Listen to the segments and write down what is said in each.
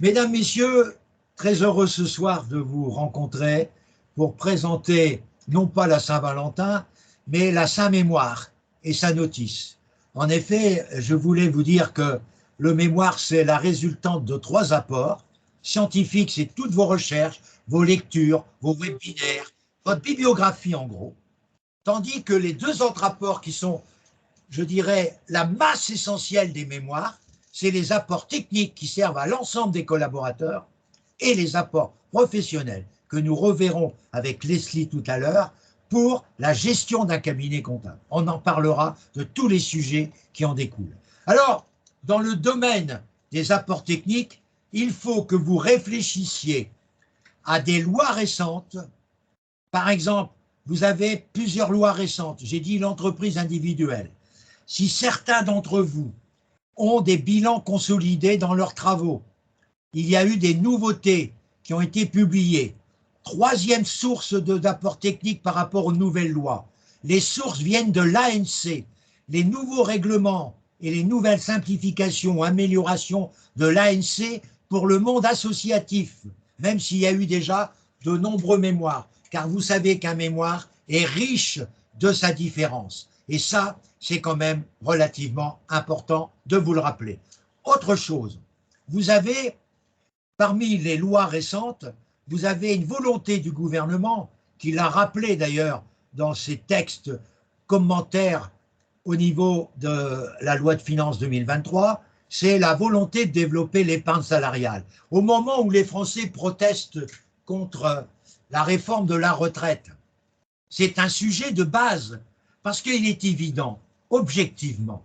Mesdames, Messieurs, très heureux ce soir de vous rencontrer pour présenter non pas la Saint-Valentin, mais la Saint-Mémoire et sa notice. En effet, je voulais vous dire que le mémoire, c'est la résultante de 3 apports. Scientifique, c'est toutes vos recherches, vos lectures, vos webinaires, votre bibliographie en gros. Tandis que les 2 autres apports qui sont, je dirais, la masse essentielle des mémoires, c'est les apports techniques qui servent à l'ensemble des collaborateurs et les apports professionnels que nous reverrons avec Leslie tout à l'heure pour la gestion d'un cabinet comptable. On en parlera de tous les sujets qui en découlent. Alors, dans le domaine des apports techniques, il faut que vous réfléchissiez à des lois récentes. Par exemple, vous avez plusieurs lois récentes. J'ai dit l'entreprise individuelle. Si certains d'entre vous ont des bilans consolidés dans leurs travaux, il y a eu des nouveautés qui ont été publiées. 3e source d'apport technique par rapport aux nouvelles lois. Les sources viennent de l'ANC. Les nouveaux règlements et les nouvelles simplifications ou améliorations de l'ANC pour le monde associatif, même s'il y a eu déjà de nombreux mémoires, car vous savez qu'un mémoire est riche de sa différence. Et ça, c'est quand même relativement important de vous le rappeler. Autre chose, vous avez, parmi les lois récentes, vous avez une volonté du gouvernement, qui l'a rappelé d'ailleurs dans ses textes commentaires au niveau de la loi de finances 2023, c'est la volonté de développer l'épargne salariale. Au moment où les Français protestent contre la réforme de la retraite, c'est un sujet de base, parce qu'il est évident, objectivement,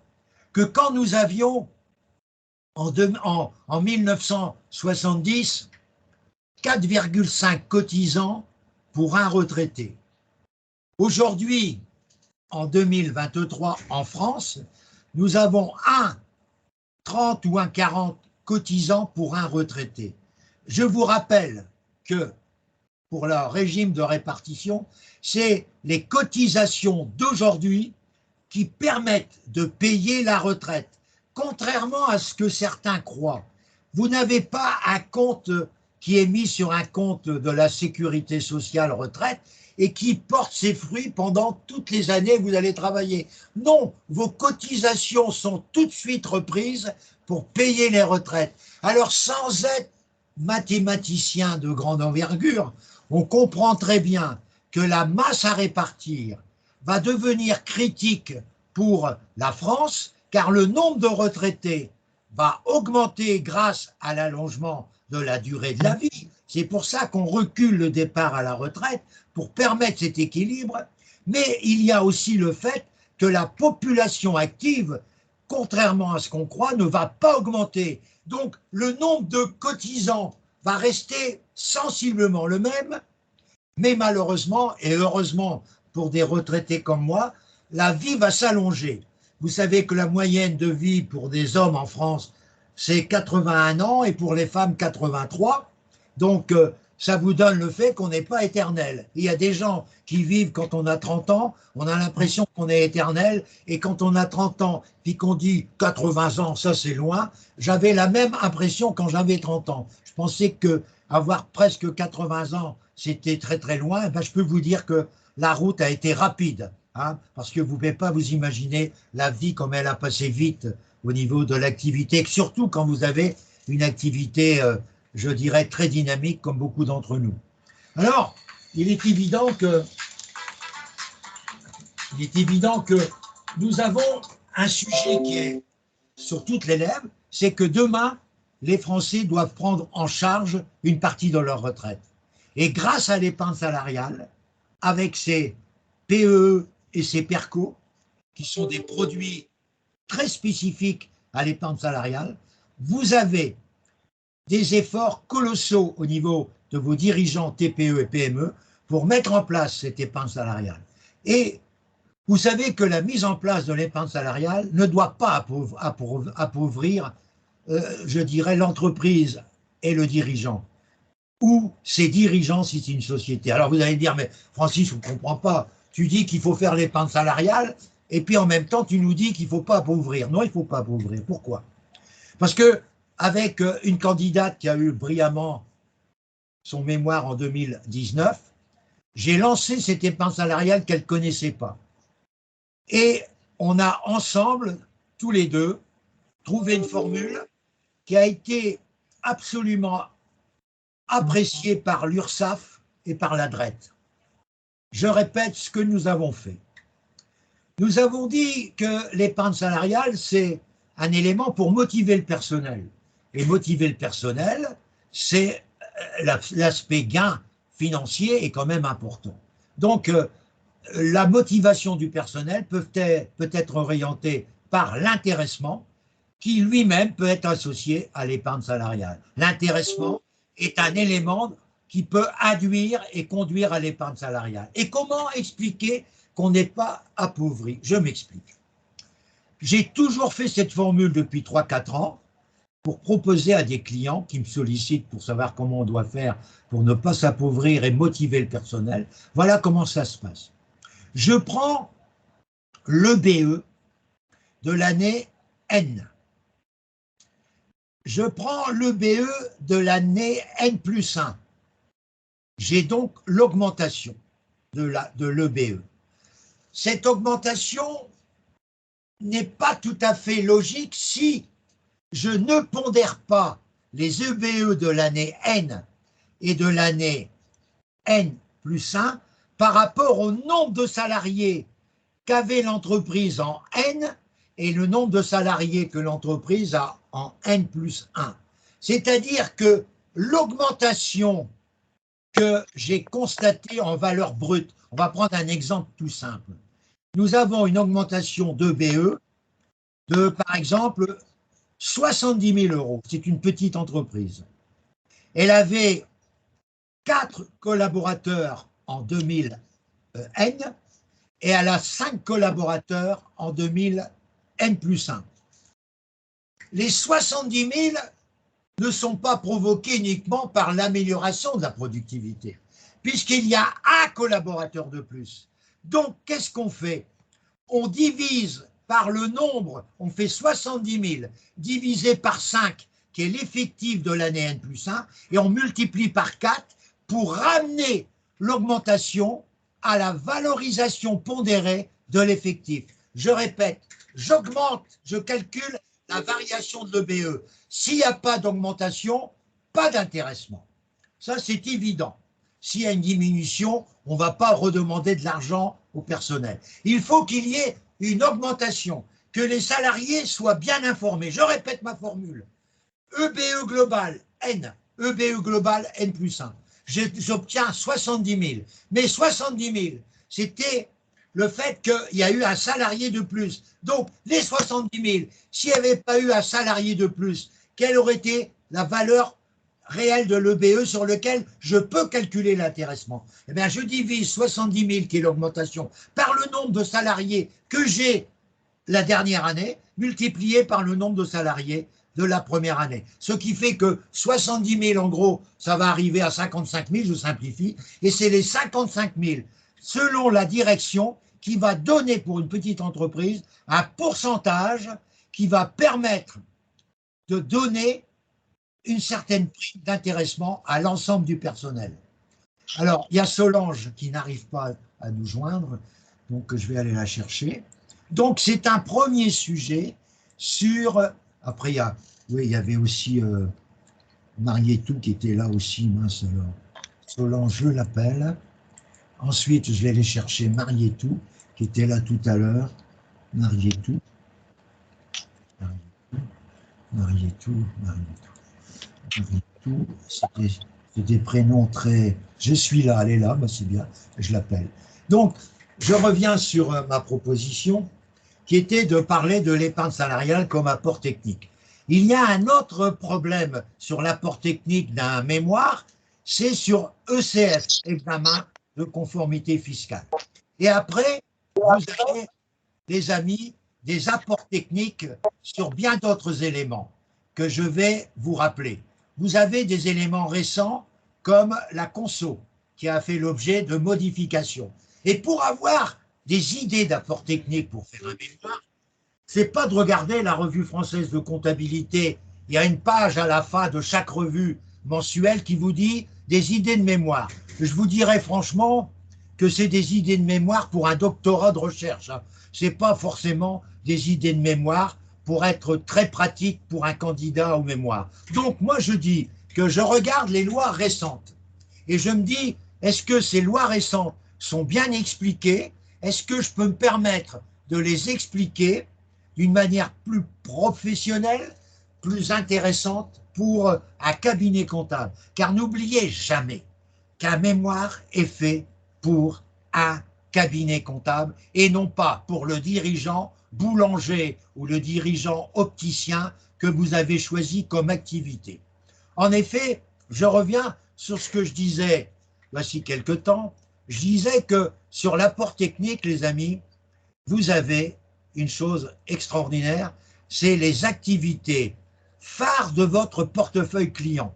que quand nous avions en 1970 4,5 cotisants pour un retraité. Aujourd'hui, en 2023, en France, nous avons 30 ou 40 cotisants pour un retraité. Je vous rappelle que pour le régime de répartition, c'est les cotisations d'aujourd'hui qui permettent de payer la retraite. Contrairement à ce que certains croient, vous n'avez pas un compte qui est mis sur un compte de la sécurité sociale retraite et qui porte ses fruits pendant toutes les années que vous allez travailler. Non, vos cotisations sont tout de suite reprises pour payer les retraites. Alors, sans être mathématicien de grande envergure, on comprend très bien que la masse à répartir va devenir critique pour la France, car le nombre de retraités va augmenter grâce à l'allongement de la durée de la vie. C'est pour ça qu'on recule le départ à la retraite, pour permettre cet équilibre. Mais il y a aussi le fait que la population active, contrairement à ce qu'on croit, ne va pas augmenter. Donc le nombre de cotisants va rester sensiblement le même, mais malheureusement, et heureusement pour des retraités comme moi, la vie va s'allonger. Vous savez que la moyenne de vie pour des hommes en France, c'est 81 ans et pour les femmes 83. Donc ça vous donne le fait qu'on n'est pas éternel. Il y a des gens qui vivent quand on a 30 ans, on a l'impression qu'on est éternel, et quand on a 30 ans, puis qu'on dit 80 ans, ça c'est loin, j'avais la même impression quand j'avais 30 ans. Je pensais que avoir presque 80 ans, c'était très très loin. Ben, je peux vous dire que la route a été rapide, hein, parce que vous ne pouvez pas vous imaginer la vie comme elle a passé vite au niveau de l'activité, surtout quand vous avez une activité, je dirais, très dynamique comme beaucoup d'entre nous. Alors, il est évident que nous avons un sujet qui est sur toutes les lèvres, c'est que demain, les Français doivent prendre en charge une partie de leur retraite. Et grâce à l'épargne salariale, avec ces PEE et ces PERCO, qui sont des produits très spécifiques à l'épargne salariale, vous avez des efforts colossaux au niveau de vos dirigeants TPE et PME pour mettre en place cette épargne salariale. Et vous savez que la mise en place de l'épargne salariale ne doit pas appauvrir, je dirais, l'entreprise et le dirigeant, ou ses dirigeants si c'est une société. Alors vous allez dire, mais Francis, je ne comprends pas. Tu dis qu'il faut faire l'épargne salariale, et puis en même temps, tu nous dis qu'il ne faut pas appauvrir. Non, il ne faut pas appauvrir. Pourquoi? Parce que avec une candidate qui a eu brillamment son mémoire en 2019, j'ai lancé cette épargne salariale qu'elle ne connaissait pas. Et on a ensemble, tous les deux, trouvé une formule qui a été absolument appréciée par l'URSSAF et par la DRET. Je répète ce que nous avons fait. Nous avons dit que l'épargne salariale, c'est un élément pour motiver le personnel. Et motiver le personnel, c'est l'aspect gain financier est quand même important. Donc, la motivation du personnel peut être orientée par l'intéressement, qui lui-même peut être associé à l'épargne salariale. L'intéressement est un élément qui peut induire et conduire à l'épargne salariale. Et comment expliquer qu'on n'est pas appauvri? Je m'explique. J'ai toujours fait cette formule depuis 3-4 ans pour proposer à des clients qui me sollicitent pour savoir comment on doit faire pour ne pas s'appauvrir et motiver le personnel. Voilà comment ça se passe. Je prends l'EBE de l'année N. Je prends l'EBE de l'année N+1. J'ai donc l'augmentation de l'EBE. Cette augmentation n'est pas tout à fait logique si je ne pondère pas les EBE de l'année N et de l'année N+1 par rapport au nombre de salariés qu'avait l'entreprise en N et le nombre de salariés que l'entreprise a en N+1. C'est-à-dire que l'augmentation que j'ai constatée en valeur brute, on va prendre un exemple tout simple. Nous avons une augmentation d'EBE de, par exemple, 70 000 €. C'est une petite entreprise. Elle avait 4 collaborateurs en 2000 N et elle a 5 collaborateurs en 2000 N+1. Les 70 000 ne sont pas provoqués uniquement par l'amélioration de la productivité, puisqu'il y a un collaborateur de plus. Donc, qu'est-ce qu'on fait? On divise par le nombre, on fait 70 000 divisé par 5, qui est l'effectif de l'année N+1, et on multiplie par 4 pour ramener l'augmentation à la valorisation pondérée de l'effectif. Je répète, j'augmente, je calcule la variation de l'EBE. S'il n'y a pas d'augmentation, pas d'intéressement. Ça, c'est évident. S'il y a une diminution, on ne va pas redemander de l'argent au personnel. Il faut qu'il y ait une augmentation, que les salariés soient bien informés. Je répète ma formule. EBE global N, EBE global N+1. J'obtiens 70 000. Mais 70 000, c'était le fait qu'il y a eu un salarié de plus. Donc, les 70 000, s'il n'y avait pas eu un salarié de plus, quelle aurait été la valeur réelle de l'EBE sur lequel je peux calculer l'intéressement? Eh bien, je divise 70 000, qui est l'augmentation, par le nombre de salariés que j'ai la dernière année, multiplié par le nombre de salariés de la première année. Ce qui fait que 70 000, en gros, ça va arriver à 55 000, je simplifie, et c'est les 55 000, selon la direction, qui va donner pour une petite entreprise un pourcentage qui va permettre de donner une certaine prime d'intéressement à l'ensemble du personnel. Alors, il y a Solange qui n'arrive pas à nous joindre, donc je vais aller la chercher. Donc, c'est un premier sujet sur... Après, il y avait aussi Marietou qui était là aussi, mince alors. Solange, je l'appelle. Ensuite, je vais aller chercher Marietou, qui était là tout à l'heure. Marietou, c'est des prénoms très... Je suis là, elle est là, bah c'est bien, je l'appelle. Donc, je reviens sur ma proposition, qui était de parler de l'épargne salariale comme apport technique. Il y a un autre problème sur l'apport technique d'un mémoire, c'est sur ECF, examen de conformité fiscale. Et après, vous avez, les amis, des apports techniques sur bien d'autres éléments que je vais vous rappeler. Vous avez des éléments récents comme la conso, qui a fait l'objet de modifications. Et pour avoir des idées d'apports techniques pour faire un mémoire, c'est pas de regarder la revue française de comptabilité il y a une page à la fin de chaque revue mensuelle qui vous dit des idées de mémoire. Je vous dirais franchement que c'est des idées de mémoire pour un doctorat de recherche. Ce n'est pas forcément des idées de mémoire pour être très pratique pour un candidat aux mémoires. Donc moi je dis que je regarde les lois récentes et je me dis, est-ce que ces lois récentes sont bien expliquées? Est-ce que je peux me permettre de les expliquer d'une manière plus professionnelle, plus intéressante pour un cabinet comptable? Car n'oubliez jamais qu'un mémoire est fait pour un cabinet comptable et non pas pour le dirigeant boulanger ou le dirigeant opticien que vous avez choisi comme activité. En effet, je reviens sur ce que je disais voici quelque temps. Je disais que sur l'apport technique, les amis, vous avez une chose extraordinaire, c'est les activités phares de votre portefeuille client.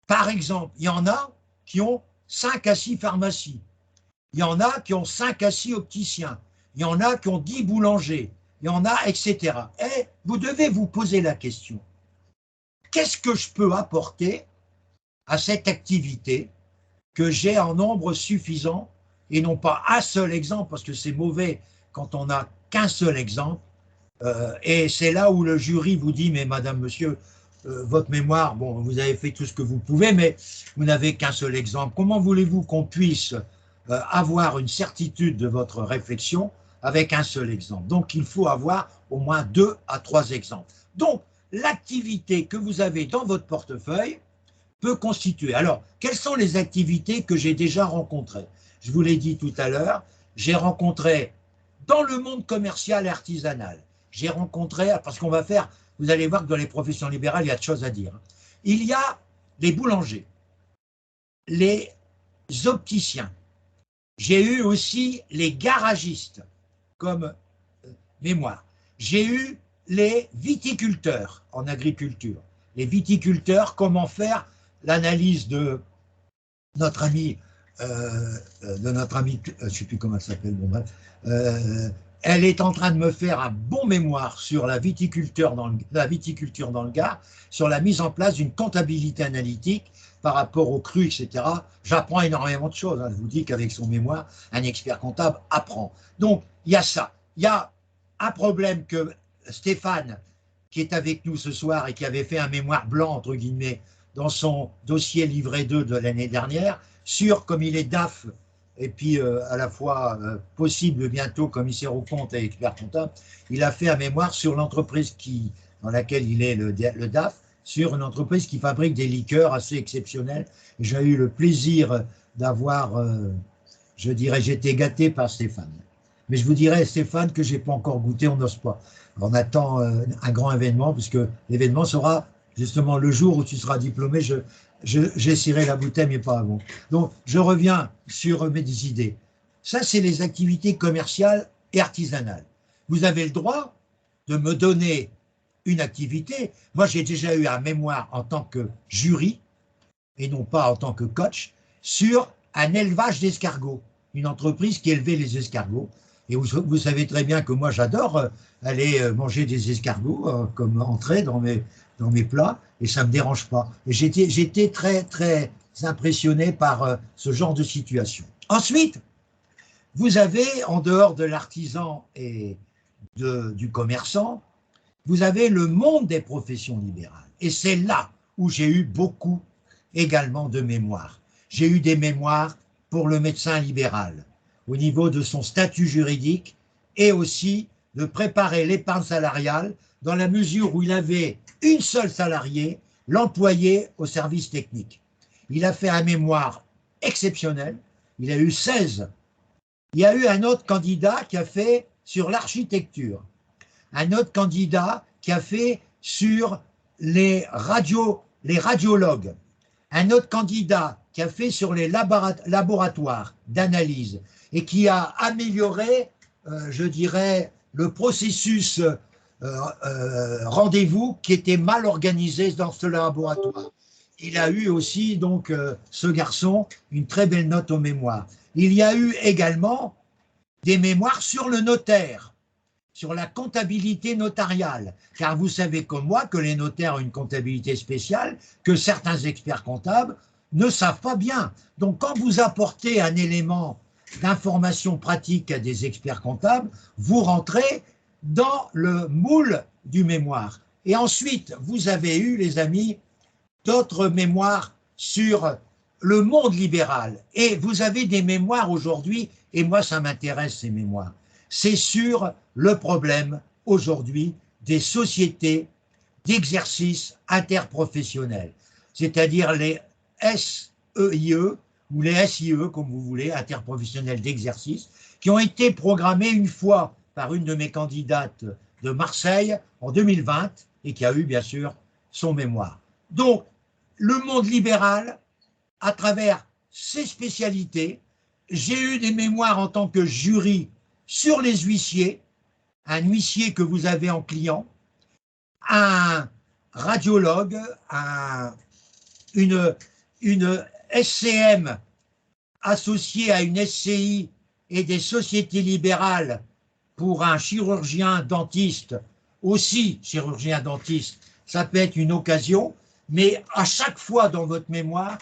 Par exemple, il y en a qui ont 5 à 6 pharmacies, il y en a qui ont 5 à 6 opticiens, il y en a qui ont 10 boulangers, il y en a, etc. Et vous devez vous poser la question, qu'est-ce que je peux apporter à cette activité que j'ai en nombre suffisant et non pas un seul exemple, parce que c'est mauvais quand on n'a qu'un seul exemple. Et c'est là où le jury vous dit, mais madame, monsieur, votre mémoire, bon, vous avez fait tout ce que vous pouvez, mais vous n'avez qu'un seul exemple. Comment voulez-vous qu'on puisse avoir une certitude de votre réflexion avec un seul exemple? Donc, il faut avoir au moins 2 à 3 exemples. Donc, l'activité que vous avez dans votre portefeuille peut constituer. Alors, quelles sont les activités que j'ai déjà rencontrées? Je vous l'ai dit tout à l'heure, j'ai rencontré dans le monde commercial et artisanal, j'ai rencontré, parce qu'on va faire, vous allez voir que dans les professions libérales, il y a de choses à dire. Il y a les boulangers, les opticiens, j'ai eu aussi les garagistes comme mémoire, j'ai eu les viticulteurs en agriculture, les viticulteurs, comment faire l'analyse de notre ami, je ne sais plus comment elle s'appelle, bon bref, elle est en train de me faire un bon mémoire sur la viticulture dans le Gard, sur la mise en place d'une comptabilité analytique par rapport aux crus, etc. J'apprends énormément de choses. Je vous dis qu'avec son mémoire, un expert comptable apprend. Donc, il y a ça. Il y a un problème que Stéphane, qui est avec nous ce soir et qui avait fait un mémoire blanc, entre guillemets, dans son dossier livret 2 de l'année dernière, sur, comme il est DAF, et puis à la fois possible bientôt commissaire aux comptes et expert comptable, il a fait un mémoire sur l'entreprise dans laquelle il est le DAF, sur une entreprise qui fabrique des liqueurs assez exceptionnelles. J'ai eu le plaisir d'avoir, je dirais, j'étais gâté par Stéphane. Mais je vous dirais, Stéphane, que je n'ai pas encore goûté, on n'ose pas. On attend un grand événement, puisque l'événement sera justement le jour où tu seras diplômé. J'essaierai la bouteille, mais pas avant. Donc, je reviens sur mes idées. Ça, c'est les activités commerciales et artisanales. Vous avez le droit de me donner une activité. Moi, j'ai déjà eu un mémoire en tant que jury, et non pas en tant que coach, sur un élevage d'escargots. Une entreprise qui élevait les escargots. Et vous savez très bien que moi, j'adore aller manger des escargots comme entrée dans mes plats, et ça ne me dérange pas. Et j'étais très, très impressionné par ce genre de situation. Ensuite, vous avez, en dehors de l'artisan et du commerçant, vous avez le monde des professions libérales. Et c'est là où j'ai eu beaucoup également de mémoires. J'ai eu des mémoires pour le médecin libéral, au niveau de son statut juridique, et aussi de préparer l'épargne salariale dans la mesure où il avait une seule salariée, l'employé au service technique. Il a fait un mémoire exceptionnel, il a eu 16. Il y a eu un autre candidat qui a fait sur l'architecture, un autre candidat qui a fait sur les radiologues, un autre candidat qui a fait sur les laboratoires d'analyse et qui a amélioré, je dirais, le processus rendez-vous qui était mal organisé dans ce laboratoire. Il a eu aussi, donc, ce garçon, une très belle note au mémoire. Il y a eu également des mémoires sur le notaire. sur la comptabilité notariale, car vous savez comme moi que les notaires ont une comptabilité spéciale, que certains experts comptables ne savent pas bien. Donc quand vous apportez un élément d'information pratique à des experts comptables, vous rentrez dans le moule du mémoire. Et ensuite, vous avez eu, les amis, d'autres mémoires sur le monde libéral. Et vous avez des mémoires aujourd'hui, et moi ça m'intéresse ces mémoires, c'est sur le problème aujourd'hui des sociétés d'exercice interprofessionnel, c'est-à-dire les SEIE ou les SIE, comme vous voulez, interprofessionnels d'exercice, qui ont été programmés une fois par une de mes candidates de Marseille en 2020 et qui a eu bien sûr son mémoire. Donc, le monde libéral, à travers ses spécialités, j'ai eu des mémoires en tant que jury sur les huissiers, un huissier que vous avez en client, un radiologue, une SCM associée à une SCI et des sociétés libérales pour un chirurgien dentiste, aussi chirurgien dentiste, ça peut être une occasion, mais à chaque fois dans votre mémoire,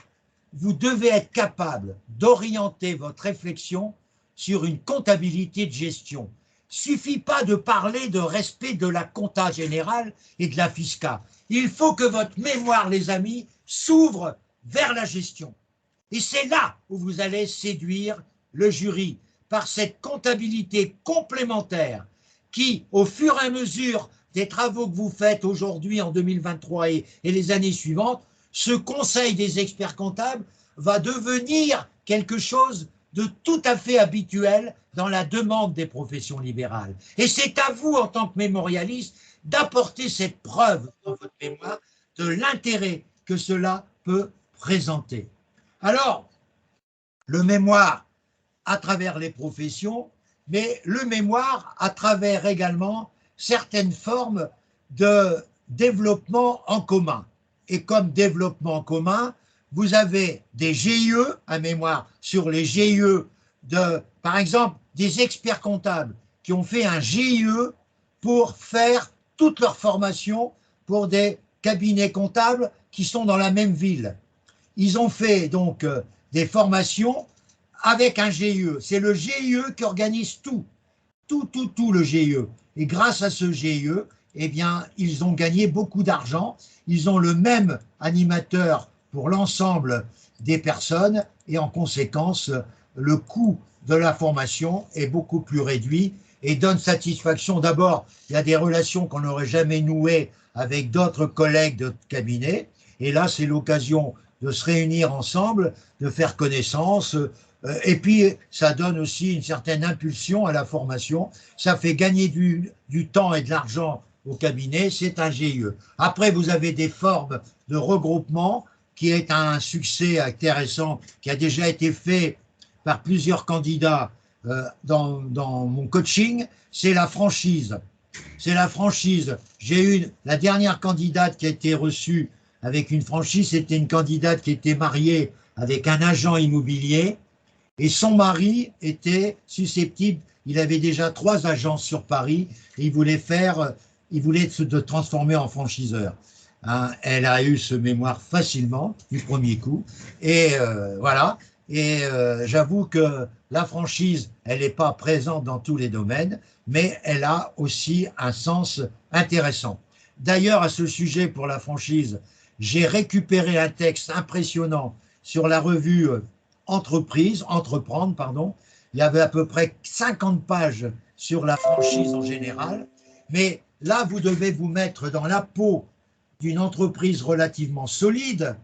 vous devez être capable d'orienter votre réflexion sur une comptabilité de gestion. Suffit pas de parler de respect de la compta générale et de la fiscale. Il faut que votre mémoire, les amis, s'ouvre vers la gestion. Et c'est là où vous allez séduire le jury, par cette comptabilité complémentaire qui, au fur et à mesure des travaux que vous faites aujourd'hui en 2023 et les années suivantes, ce conseil des experts comptables va devenir quelque chose de tout à fait habituel dans la demande des professions libérales. Et c'est à vous, en tant que mémorialiste, d'apporter cette preuve dans votre mémoire de l'intérêt que cela peut présenter. Alors, le mémoire à travers les professions, mais le mémoire à travers également certaines formes de développement en commun. Et comme développement en commun, vous avez des GIE, un mémoire sur les GIE, par exemple, des experts comptables qui ont fait un GIE pour faire toute leur formation pour des cabinets comptables qui sont dans la même ville. Ils ont fait donc des formations avec un GIE. C'est le GIE qui organise tout le GIE. Et grâce à ce GIE, eh bien, ils ont gagné beaucoup d'argent. Ils ont le même animateur pour l'ensemble des personnes et en conséquence, le coût de la formation est beaucoup plus réduit et donne satisfaction. D'abord, il y a des relations qu'on n'aurait jamais nouées avec d'autres collègues de cabinet. Et là, c'est l'occasion de se réunir ensemble, de faire connaissance. Et puis, ça donne aussi une certaine impulsion à la formation. Ça fait gagner du temps et de l'argent au cabinet. C'est un GIE. Après, vous avez des formes de regroupement qui est un succès intéressant, qui a déjà été fait par plusieurs candidats dans mon coaching. C'est la franchise. C'est la franchise. J'ai eu la dernière candidate qui a été reçue avec une franchise. C'était une candidate qui était mariée avec un agent immobilier. Et son mari était susceptible, il avait déjà 3 agences sur Paris, et il voulait se transformer en franchiseur. Hein, elle a eu ce mémoire facilement, du premier coup, et voilà. Et j'avoue que la franchise, elle n'est pas présente dans tous les domaines, mais elle a aussi un sens intéressant. D'ailleurs, à ce sujet pour la franchise, j'ai récupéré un texte impressionnant sur la revue Entreprendre, pardon. Il y avait à peu près 50 pages sur la franchise en général, mais là, vous devez vous mettre dans la peau d'une entreprise relativement solide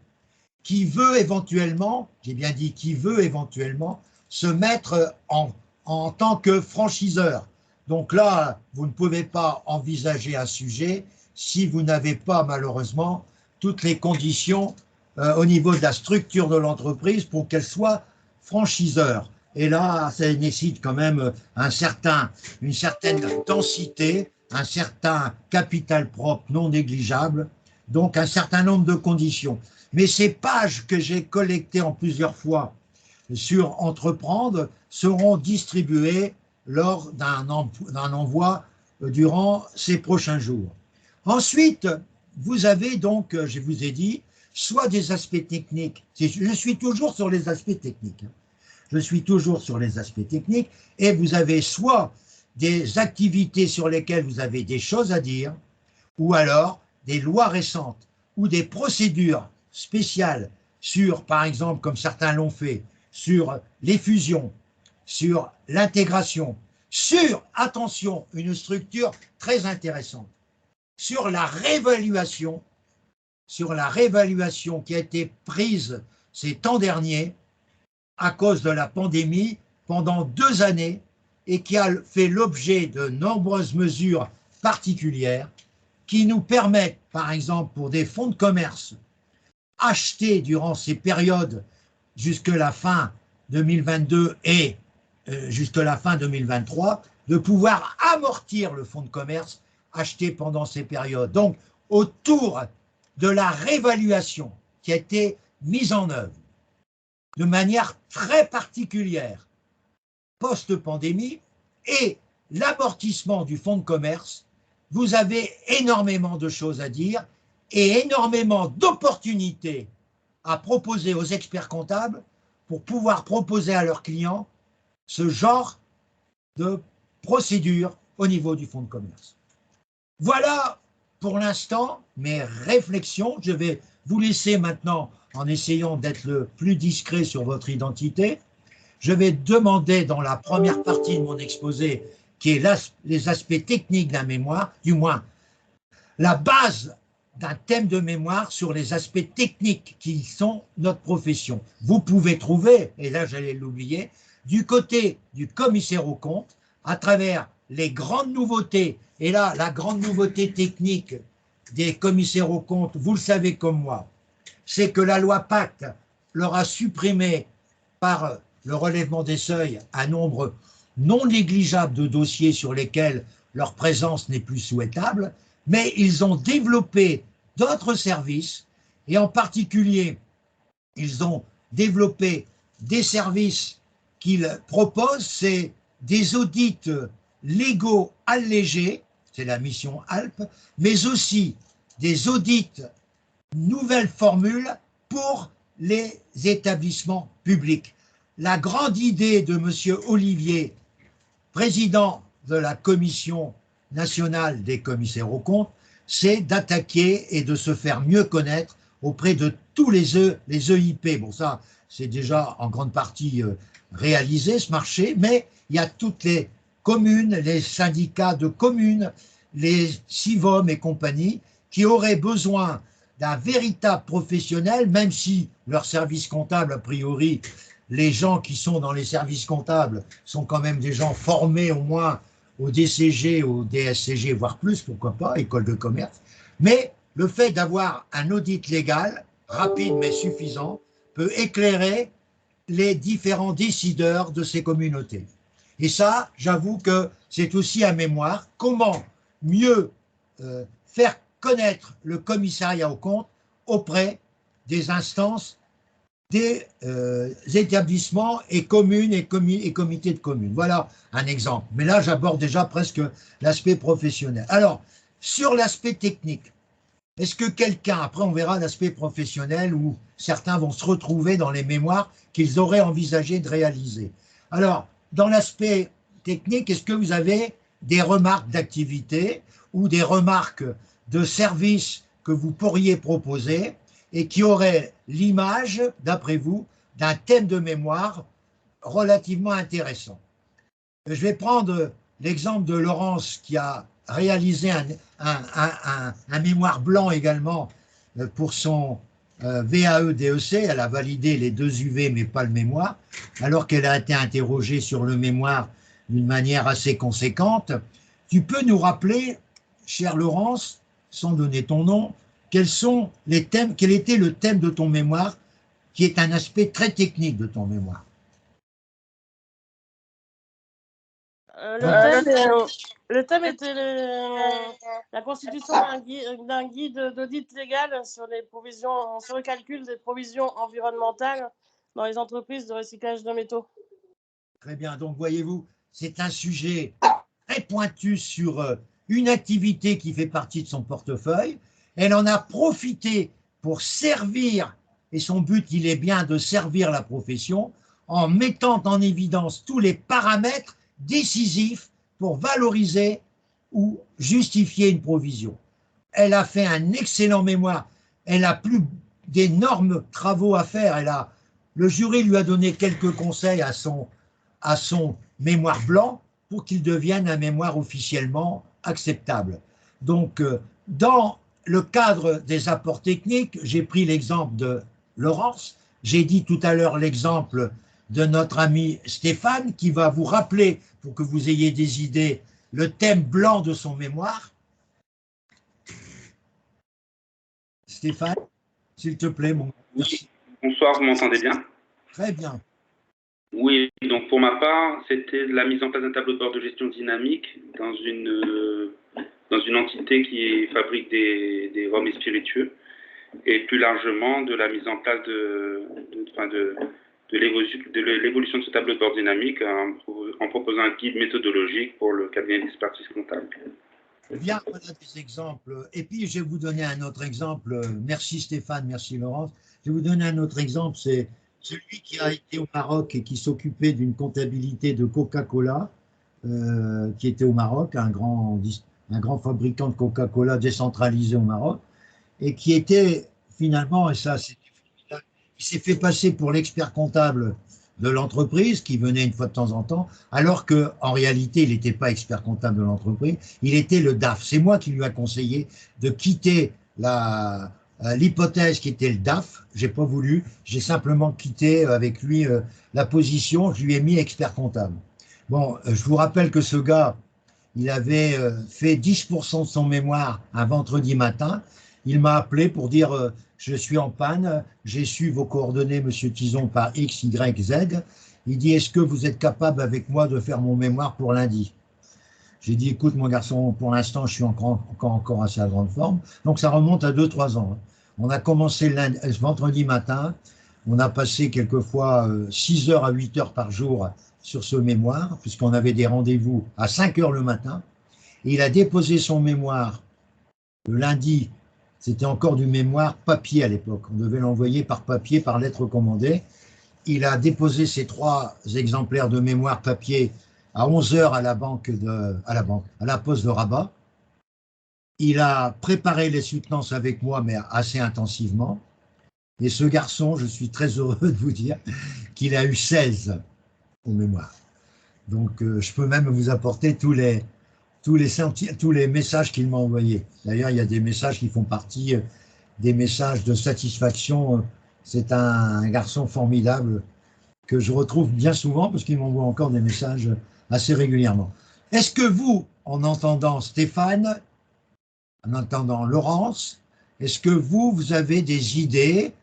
qui veut éventuellement, j'ai bien dit qui veut éventuellement, se mettre en tant que franchiseur. Donc là, vous ne pouvez pas envisager un sujet si vous n'avez pas malheureusement toutes les conditions au niveau de la structure de l'entreprise pour qu'elle soit franchiseur. Et là, ça nécessite quand même une certaine densité, un certain capital propre non négligeable, donc un certain nombre de conditions. Mais ces pages que j'ai collectées en plusieurs fois sur Entreprendre seront distribuées lors d'un envoi durant ces prochains jours. Ensuite, vous avez donc, je vous ai dit, soit des aspects techniques, je suis toujours sur les aspects techniques, je suis toujours sur les aspects techniques, et vous avez soit des activités sur lesquelles vous avez des choses à dire, ou alors des lois récentes, ou des procédures spéciales sur, par exemple, comme certains l'ont fait, sur les fusions, sur l'intégration, sur, attention, une structure très intéressante, sur la réévaluation qui a été prise ces temps derniers à cause de la pandémie pendant 2 années et qui a fait l'objet de nombreuses mesures particulières qui nous permettent, par exemple, pour des fonds de commerce, achetés durant ces périodes jusque la fin 2022 et jusque la fin 2023, de pouvoir amortir le fonds de commerce acheté pendant ces périodes. Donc, autour de la réévaluation qui a été mise en œuvre de manière très particulière post-pandémie et l'amortissement du fonds de commerce, vous avez énormément de choses à dire et énormément d'opportunités à proposer aux experts comptables pour pouvoir proposer à leurs clients ce genre de procédure au niveau du fonds de commerce. Voilà pour l'instant mes réflexions. Je vais vous laisser maintenant, en essayant d'être le plus discret sur votre identité, je vais demander dans la première partie de mon exposé, qui est les aspects techniques d'un mémoire, du moins la base d'un thème de mémoire sur les aspects techniques qui sont notre profession. Vous pouvez trouver, et là j'allais l'oublier, du côté du commissaire aux comptes, à travers les grandes nouveautés, et là la grande nouveauté technique des commissaires aux comptes, vous le savez comme moi, c'est que la loi Pacte leur a supprimé par le relèvement des seuils un nombre non négligeable de dossiers sur lesquels leur présence n'est plus souhaitable, mais ils ont développé d'autres services, et en particulier, ils ont développé des services qu'ils proposent, c'est des audits légaux allégés, c'est la mission ALPE, mais aussi des audits nouvelles formules pour les établissements publics. La grande idée de M. Olivier, président de la Commission nationale des commissaires aux comptes, c'est d'attaquer et de se faire mieux connaître auprès de tous les EIP. Bon, ça, c'est déjà en grande partie réalisé, ce marché, mais il y a toutes les communes, les syndicats de communes, les CIVOM et compagnie, qui auraient besoin d'un véritable professionnel, même si leur service comptable, a priori, les gens qui sont dans les services comptables sont quand même des gens formés au moins au DCG, au DSCG, voire plus, pourquoi pas, école de commerce. Mais le fait d'avoir un audit légal, rapide mais suffisant, peut éclairer les différents décideurs de ces communautés. Et ça, j'avoue que c'est aussi à mémoire. Comment mieux faire connaître le commissariat aux comptes auprès des instances, des établissements et communes et comités de communes. Voilà un exemple. Mais là, j'aborde déjà presque l'aspect professionnel. Alors, sur l'aspect technique, est-ce que quelqu'un, après on verra l'aspect professionnel où certains vont se retrouver dans les mémoires qu'ils auraient envisagé de réaliser. Alors, dans l'aspect technique, est-ce que vous avez des remarques d'activité ou des remarques de services que vous pourriez proposer et qui auraient l'image, d'après vous, d'un thème de mémoire relativement intéressant? Je vais prendre l'exemple de Laurence qui a réalisé un mémoire blanc également pour son VAE-DEC. Elle a validé les 2 UV mais pas le mémoire, alors qu'elle a été interrogée sur le mémoire d'une manière assez conséquente. Tu peux nous rappeler, chère Laurence, sans donner ton nom, quels sont les thèmes, quel était le thème de ton mémoire, qui est un aspect très technique de ton mémoire? Le thème était la constitution d'un guide d'audit légal sur le calcul des provisions environnementales dans les entreprises de recyclage de métaux. Très bien, donc voyez-vous, c'est un sujet très pointue sur une activité qui fait partie de son portefeuille. Elle en a profité pour servir, et son but, il est bien de servir la profession, en mettant en évidence tous les paramètres décisifs pour valoriser ou justifier une provision. Elle a fait un excellent mémoire. Elle a plus d'énormes travaux à faire. Le jury lui a donné quelques conseils à son mémoire blanc pour qu'il devienne un mémoire officiellement acceptable. Donc, dans le cadre des apports techniques, j'ai pris l'exemple de Laurence. J'ai dit tout à l'heure l'exemple de notre ami Stéphane, qui va vous rappeler, pour que vous ayez des idées, le thème blanc de son mémoire. Stéphane, s'il te plaît. Oui, bonsoir, vous m'entendez bien? Très bien. Oui, donc pour ma part, c'était la mise en place d'un tableau de bord de gestion dynamique dans une entité qui fabrique des rhums et spiritueux, et plus largement de la mise en place de l'évolution de ce tableau de bord dynamique en proposant un guide méthodologique pour le cabinet d'expertise comptable. Bien, voilà des exemples. Et puis, je vais vous donner un autre exemple. Merci Stéphane, merci Laurence. Je vais vous donner un autre exemple. C'est celui qui a été au Maroc et qui s'occupait d'une comptabilité de Coca-Cola, qui était au Maroc, un grand fabricant de Coca-Cola décentralisé au Maroc, et qui était finalement, et ça c'était formidable, il s'est fait passer pour l'expert comptable de l'entreprise, qui venait une fois de temps en temps, alors qu'en réalité, il n'était pas expert comptable de l'entreprise, il était le DAF. C'est moi qui lui ai conseillé de quitter l'hypothèse qui était le DAF. J'ai pas voulu, j'ai simplement quitté avec lui la position, je lui ai mis expert comptable. Bon, je vous rappelle que ce gars, il avait fait 10% de son mémoire un vendredi matin. Il m'a appelé pour dire je suis en panne, j'ai su vos coordonnées, monsieur Tison, par X, Y, Z. Il dit est-ce que vous êtes capable avec moi de faire mon mémoire pour lundi? J'ai dit écoute mon garçon, pour l'instant je suis encore assez à grande forme. Donc ça remonte à 2-3 ans. On a commencé vendredi matin, on a passé quelquefois 6 heures à 8 heures par jour sur ce mémoire, puisqu'on avait des rendez-vous à 5 heures le matin. Et il a déposé son mémoire le lundi. C'était encore du mémoire papier à l'époque. On devait l'envoyer par papier, par lettre commandée. Il a déposé ses 3 exemplaires de mémoire papier à 11 heures à la poste de Rabat. Il a préparé les soutenances avec moi, mais assez intensivement. Et ce garçon, je suis très heureux de vous dire qu'il a eu 16 au mémoire. Donc, je peux même vous apporter tous les messages qu'il m'a envoyés. D'ailleurs, il y a des messages qui font partie des messages de satisfaction. C'est un garçon formidable que je retrouve bien souvent parce qu'il m'envoie encore des messages assez régulièrement. Est-ce que vous, en entendant Stéphane, en entendant Laurence, est-ce que vous avez des idées,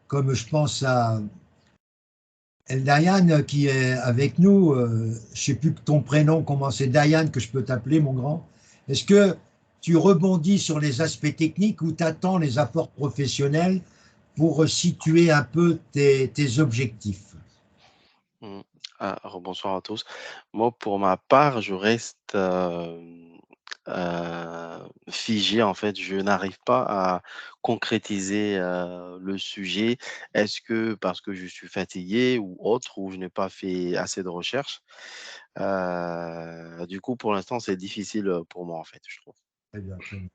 comme je pense à Dayan qui est avec nous, je ne sais plus que ton prénom, comment c'est Dayan que je peux t'appeler, mon grand. Est-ce que tu rebondis sur les aspects techniques ou t'attends les apports professionnels pour situer un peu tes objectifs? Bonsoir à tous. Moi, pour ma part, je reste figé, en fait. Je n'arrive pas à concrétiser le sujet. Est-ce que parce que je suis fatigué ou autre, ou je n'ai pas fait assez de recherches? Du coup, pour l'instant, c'est difficile pour moi, en fait, je trouve. Très bien, très bien.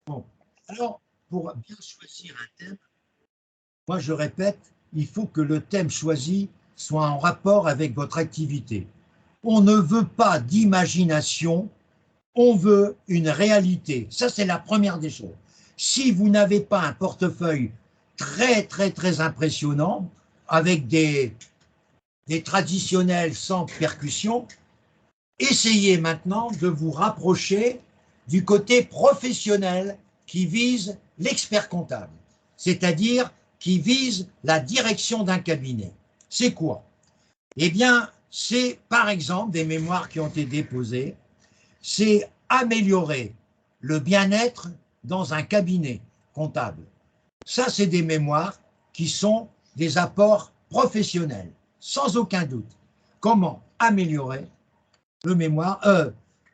Bon. Alors, pour bien choisir un thème, moi je répète, il faut que le thème choisi soit en rapport avec votre activité. On ne veut pas d'imagination, on veut une réalité. Ça, c'est la première des choses. Si vous n'avez pas un portefeuille très, très, très impressionnant, avec des traditionnels sans percussion, essayez maintenant de vous rapprocher du côté professionnel qui vise l'expert comptable, c'est-à-dire qui vise la direction d'un cabinet. C'est quoi? Eh bien, c'est par exemple des mémoires qui ont été déposées, c'est améliorer le bien-être dans un cabinet comptable. Ça, c'est des mémoires qui sont des apports professionnels, sans aucun doute. Comment améliorer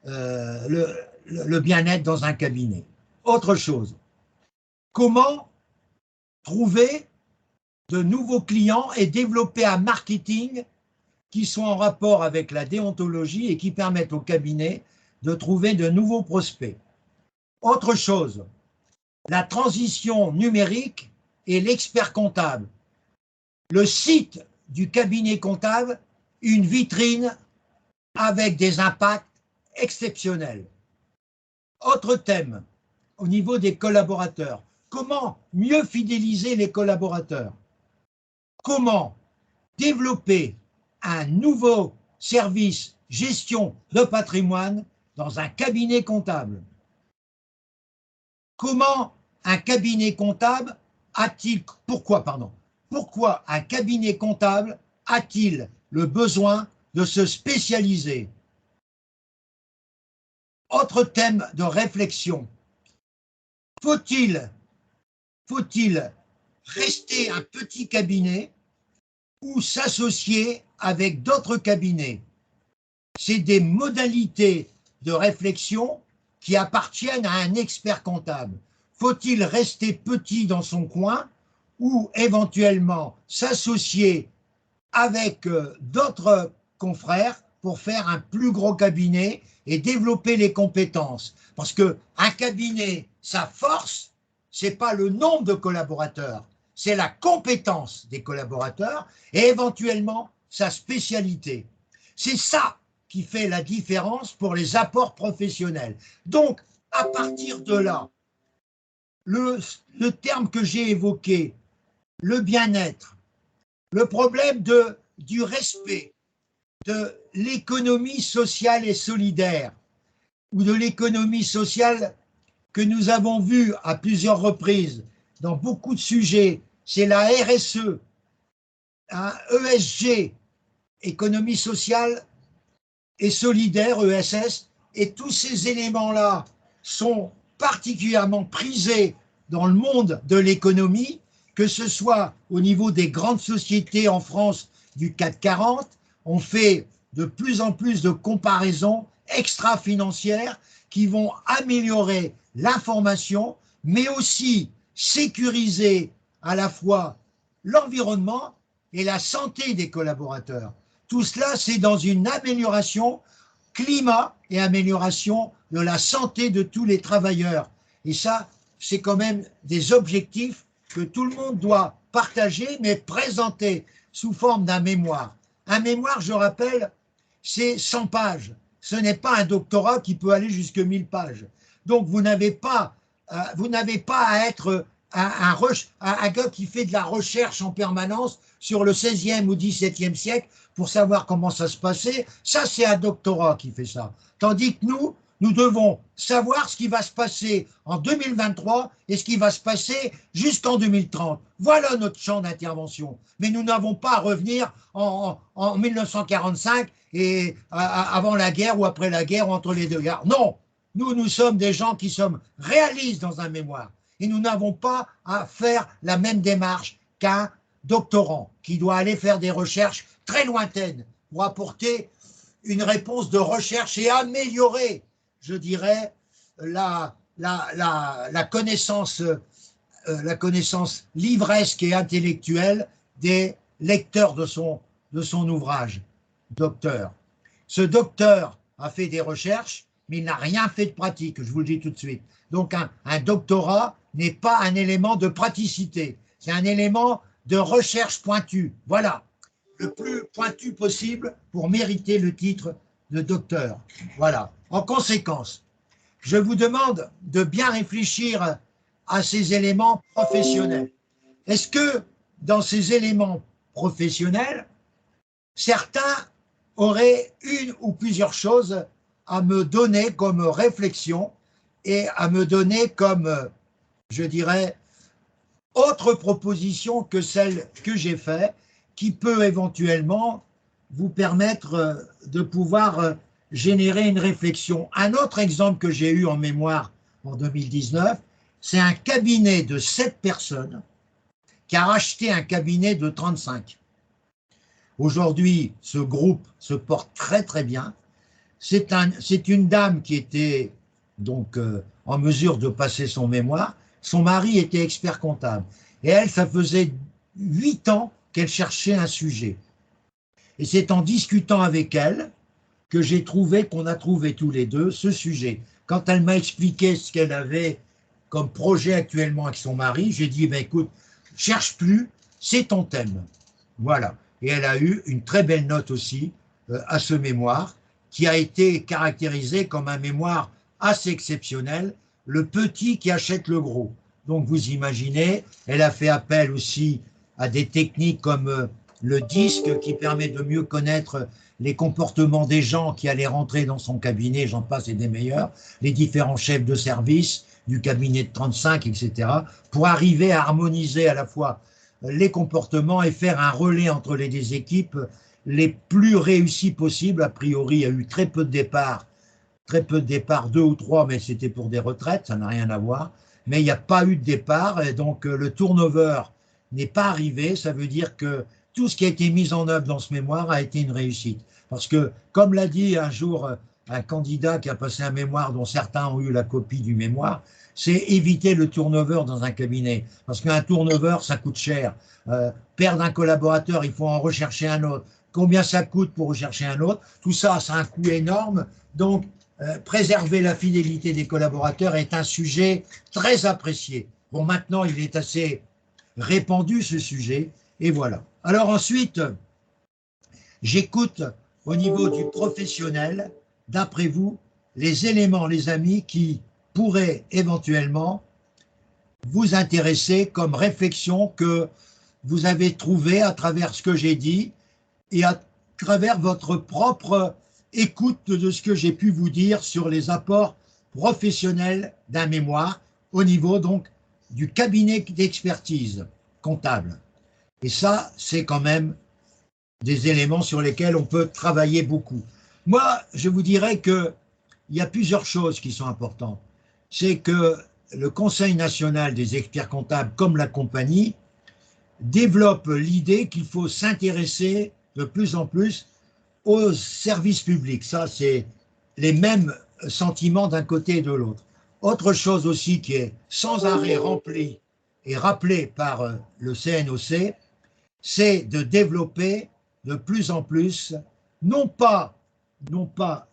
le bien-être dans un cabinet. Autre chose, comment trouver de nouveaux clients et développer un marketing qui soit en rapport avec la déontologie et qui permettent au cabinet de trouver de nouveaux prospects. Autre chose, la transition numérique et l'expert comptable. Le site du cabinet comptable, une vitrine avec des impacts exceptionnels. Autre thème, au niveau des collaborateurs. Comment mieux fidéliser les collaborateurs? Comment développer un nouveau service gestion de patrimoine dans un cabinet comptable? Comment un cabinet comptable pourquoi un cabinet comptable a-t-il le besoin de se spécialiser? Autre thème de réflexion. Faut-il rester un petit cabinet ou s'associer avec d'autres cabinets? C'est des modalités de réflexion qui appartiennent à un expert comptable. Faut-il rester petit dans son coin ou éventuellement s'associer avec d'autres confrères pour faire un plus gros cabinet et développer les compétences? Parce qu'un cabinet, sa force, ce n'est pas le nombre de collaborateurs, c'est la compétence des collaborateurs et éventuellement sa spécialité. C'est ça qui fait la différence pour les apports professionnels. Donc, à partir de là, le terme que j'ai évoqué, le bien-être, le problème du respect, de l'économie sociale et solidaire, ou de l'économie sociale que nous avons vue à plusieurs reprises dans beaucoup de sujets, c'est la RSE, ESG, économie sociale et solidaire, ESS, et tous ces éléments-là sont particulièrement prisés dans le monde de l'économie, que ce soit au niveau des grandes sociétés en France du CAC 40, on fait de plus en plus de comparaisons extra-financières qui vont améliorer l'information, mais aussi sécuriser à la fois l'environnement et la santé des collaborateurs. Tout cela, c'est dans une amélioration climat et amélioration de la santé de tous les travailleurs. Et ça, c'est quand même des objectifs que tout le monde doit partager, mais présenter sous forme d'un mémoire. Un mémoire, je rappelle, c'est 100 pages. Ce n'est pas un doctorat qui peut aller jusqu'à 1000 pages. Donc, vous n'avez pas à être un gars qui fait de la recherche en permanence sur le 16e ou 17e siècle pour savoir comment ça se passait. Ça, c'est un doctorat qui fait ça. Tandis que nous devons savoir ce qui va se passer en 2023 et ce qui va se passer jusqu'en 2030. Voilà notre champ d'intervention. Mais nous n'avons pas à revenir en 1945 et avant la guerre ou après la guerre ou entre les deux guerres. Non, nous sommes des gens qui sommes réalistes dans un mémoire. Et nous n'avons pas à faire la même démarche qu'un doctorant qui doit aller faire des recherches très lointaines pour apporter une réponse de recherche et améliorer, je dirais, la connaissance livresque et intellectuelle des lecteurs de son ouvrage, docteur. Ce docteur a fait des recherches, mais il n'a rien fait de pratique, je vous le dis tout de suite. Donc un doctorat n'est pas un élément de praticité, c'est un élément de recherche pointue. Voilà, le plus pointu possible pour mériter le titre de docteur. Voilà. En conséquence, je vous demande de bien réfléchir à ces éléments professionnels. Est-ce que dans ces éléments professionnels, certains auraient une ou plusieurs choses à me donner comme réflexion et à me donner comme, je dirais, autre proposition que celle que j'ai faite, qui peut éventuellement vous permettre de pouvoir générer une réflexion. Un autre exemple que j'ai eu en mémoire en 2019, c'est un cabinet de 7 personnes qui a racheté un cabinet de 35. Aujourd'hui, ce groupe se porte très très bien. c'est une dame qui était donc en mesure de passer son mémoire. Son mari était expert comptable. Et elle, ça faisait 8 ans qu'elle cherchait un sujet. Et c'est en discutant avec elle que j'ai trouvé, qu'on a trouvé tous les deux ce sujet. Quand elle m'a expliqué ce qu'elle avait comme projet actuellement avec son mari, j'ai dit, ben écoute, cherche plus, c'est ton thème. Voilà. Et elle a eu une très belle note aussi à ce mémoire, qui a été caractérisé comme un mémoire assez exceptionnel, le petit qui achète le gros. Donc vous imaginez, elle a fait appel aussi à des techniques comme le disque qui permet de mieux connaître les comportements des gens qui allaient rentrer dans son cabinet, j'en passe et des meilleurs, les différents chefs de service du cabinet de 35, etc., pour arriver à harmoniser à la fois les comportements et faire un relais entre les deux équipes les plus réussis possibles. A priori, il y a eu très peu de départs, 2 ou 3, mais c'était pour des retraites, ça n'a rien à voir. Mais il n'y a pas eu de départ, et donc le turnover n'est pas arrivé. Ça veut dire que tout ce qui a été mis en œuvre dans ce mémoire a été une réussite. Parce que, comme l'a dit un jour un candidat qui a passé un mémoire dont certains ont eu la copie du mémoire, c'est éviter le turnover dans un cabinet. Parce qu'un turnover, ça coûte cher. Perdre un collaborateur, il faut en rechercher un autre. Combien ça coûte pour rechercher un autre? Tout ça, c'est un coût énorme. Donc, préserver la fidélité des collaborateurs est un sujet très apprécié. Bon, maintenant, il est assez répandu, ce sujet, et voilà. Alors ensuite, j'écoute au niveau du professionnel, d'après vous, les éléments, les amis, qui pourraient éventuellement vous intéresser comme réflexion que vous avez trouvée à travers ce que j'ai dit et à travers votre propre écoute de ce que j'ai pu vous dire sur les apports professionnels d'un mémoire au niveau donc du cabinet d'expertise comptable. Et ça, c'est quand même des éléments sur lesquels on peut travailler beaucoup. Moi, je vous dirais qu'il y a plusieurs choses qui sont importantes. C'est que le Conseil national des experts comptables, comme la compagnie, développe l'idée qu'il faut s'intéresser de plus en plus aux services publics. Ça, c'est les mêmes sentiments d'un côté et de l'autre. Autre chose aussi qui est sans arrêt remplie et rappelée par le CNOC, c'est de développer de plus en plus, non pas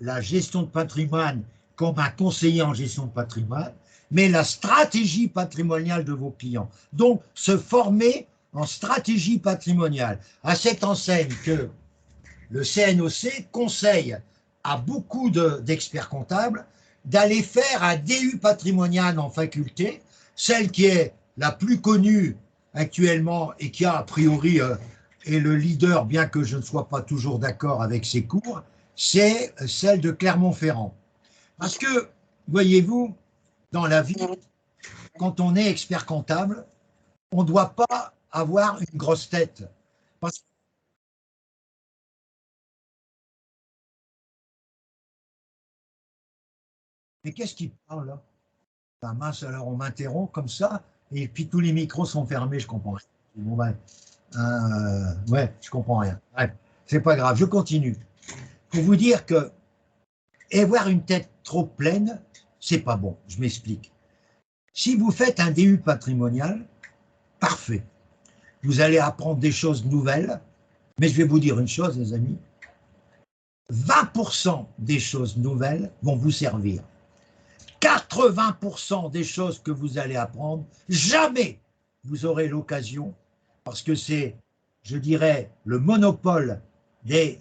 la gestion de patrimoine comme un conseiller en gestion de patrimoine, mais la stratégie patrimoniale de vos clients. Donc, se former en stratégie patrimoniale. À cette enseigne que le CNOC conseille à beaucoup d'experts comptables d'aller faire un DU patrimonial en faculté, celle qui est la plus connue actuellement et qui a priori est le leader, bien que je ne sois pas toujours d'accord avec ses cours, c'est celle de Clermont-Ferrand. Parce que, voyez-vous, dans la vie, quand on est expert comptable, on ne doit pas avoir une grosse tête. Parce Mais qu'est-ce qui parle là? Ah, mince, alors on m'interrompt comme ça, et puis tous les micros sont fermés, je comprends rien. Bon, ben, ouais, je comprends rien. Bref, c'est pas grave, je continue. Pour vous dire que avoir une tête trop pleine, c'est pas bon, je m'explique. Si vous faites un DU patrimonial, parfait. Vous allez apprendre des choses nouvelles, mais je vais vous dire une chose, les amis, 20% des choses nouvelles vont vous servir. 80% des choses que vous allez apprendre, jamais vous aurez l'occasion, parce que c'est, je dirais, le monopole des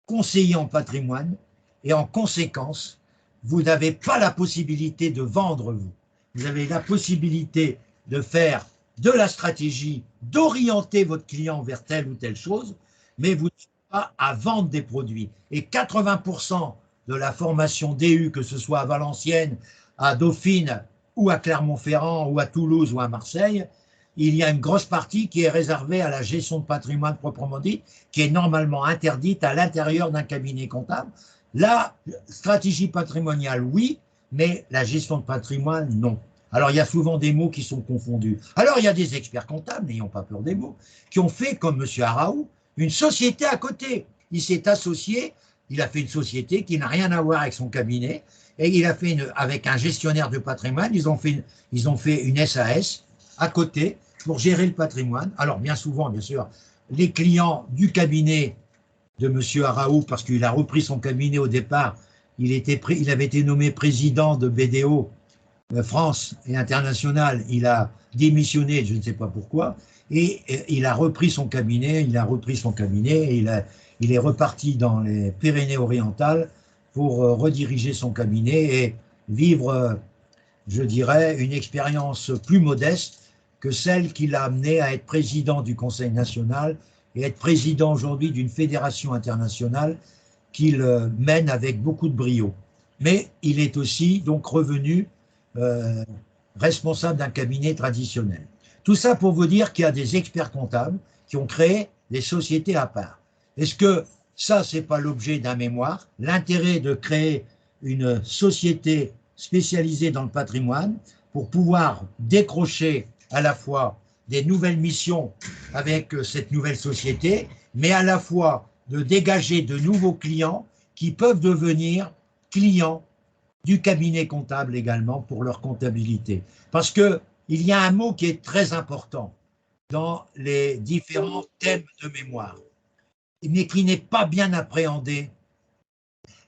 conseillers en patrimoine, et en conséquence, vous n'avez pas la possibilité de vendre vous. Vous avez la possibilité de faire de la stratégie, d'orienter votre client vers telle ou telle chose, mais vous n'êtes pas à vendre des produits. Et 80% de la formation DU, que ce soit à Valenciennes, à Dauphine, ou à Clermont-Ferrand, ou à Toulouse, ou à Marseille, il y a une grosse partie qui est réservée à la gestion de patrimoine proprement dit, qui est normalement interdite à l'intérieur d'un cabinet comptable. La stratégie patrimoniale, oui, mais la gestion de patrimoine, non. Alors, il y a souvent des mots qui sont confondus. Alors, il y a des experts comptables, n'ayons pas peur des mots, qui ont fait, comme M. Araou, une société à côté. Il s'est associé il a fait une société qui n'a rien à voir avec son cabinet, et il a fait avec un gestionnaire de patrimoine, ils ont fait une SAS à côté pour gérer le patrimoine. Alors bien souvent, bien sûr, les clients du cabinet de M. Araou, parce qu'il a repris son cabinet au départ, il avait été nommé président de BDO France et International, il a démissionné, je ne sais pas pourquoi, et il a repris son cabinet, et il est reparti dans les Pyrénées-Orientales pour rediriger son cabinet et vivre, je dirais, une expérience plus modeste que celle qui l'a amené à être président du Conseil national et être président aujourd'hui d'une fédération internationale qu'il mène avec beaucoup de brio. Mais il est aussi donc revenu responsable d'un cabinet traditionnel. Tout ça pour vous dire qu'il y a des experts comptables qui ont créé des sociétés à part. Est-ce que ça, c'est pas l'objet d'un mémoire? L'intérêt de créer une société spécialisée dans le patrimoine pour pouvoir décrocher à la fois des nouvelles missions avec cette nouvelle société, mais à la fois de dégager de nouveaux clients qui peuvent devenir clients du cabinet comptable également pour leur comptabilité. Parce qu'il y a un mot qui est très important dans les différents thèmes de mémoire, mais qui n'est pas bien appréhendé,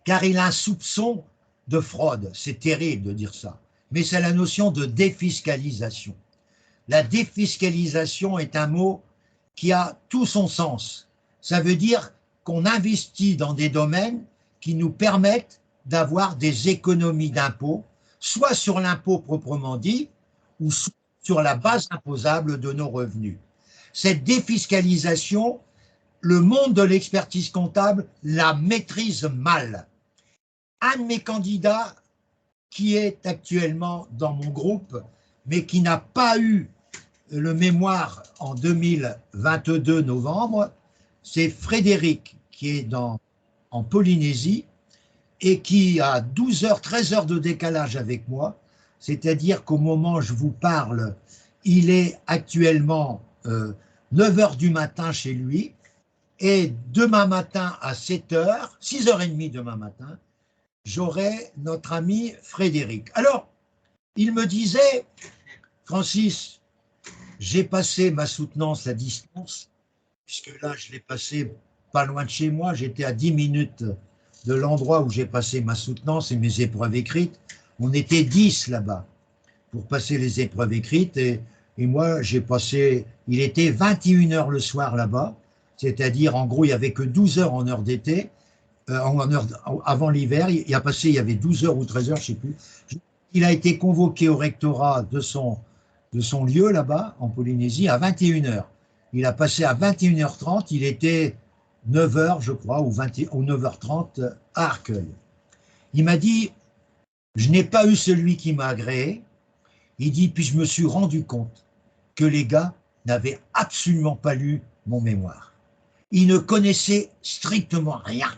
car il a un soupçon de fraude. C'est terrible de dire ça, mais c'est la notion de défiscalisation. La défiscalisation est un mot qui a tout son sens. Ça veut dire qu'on investit dans des domaines qui nous permettent d'avoir des économies d'impôts, soit sur l'impôt proprement dit, ou sur la base imposable de nos revenus. Cette défiscalisation, le monde de l'expertise comptable la maîtrise mal. Un de mes candidats, qui est actuellement dans mon groupe, mais qui n'a pas eu le mémoire en 2022 novembre, c'est Frédéric, qui est en Polynésie, et qui a 12 heures, 13 heures de décalage avec moi, c'est-à-dire qu'au moment où je vous parle, il est actuellement 9 heures du matin chez lui, et demain matin à 7 heures, 6h30 demain matin, j'aurai notre ami Frédéric. Alors, il me disait, Francis, j'ai passé ma soutenance à distance, puisque là, je l'ai passé pas loin de chez moi, j'étais à 10 minutes de l'endroit où j'ai passé ma soutenance et mes épreuves écrites. On était 10 là-bas pour passer les épreuves écrites et moi, j'ai passé, il était 21 heures le soir là-bas, c'est-à-dire en gros, il n'y avait que 12 heures en heure d'été, avant l'hiver, il y avait 12 heures ou 13 heures, je ne sais plus. Il a été convoqué au rectorat de son lieu là-bas, en Polynésie, à 21 heures. Il a passé à 21h30, il était 9h, je crois, ou 9h30 à Arcueil. Il m'a dit, je n'ai pas eu celui qui m'a agréé. Il dit, puis je me suis rendu compte que les gars n'avaient absolument pas lu mon mémoire. Ils ne connaissaient strictement rien.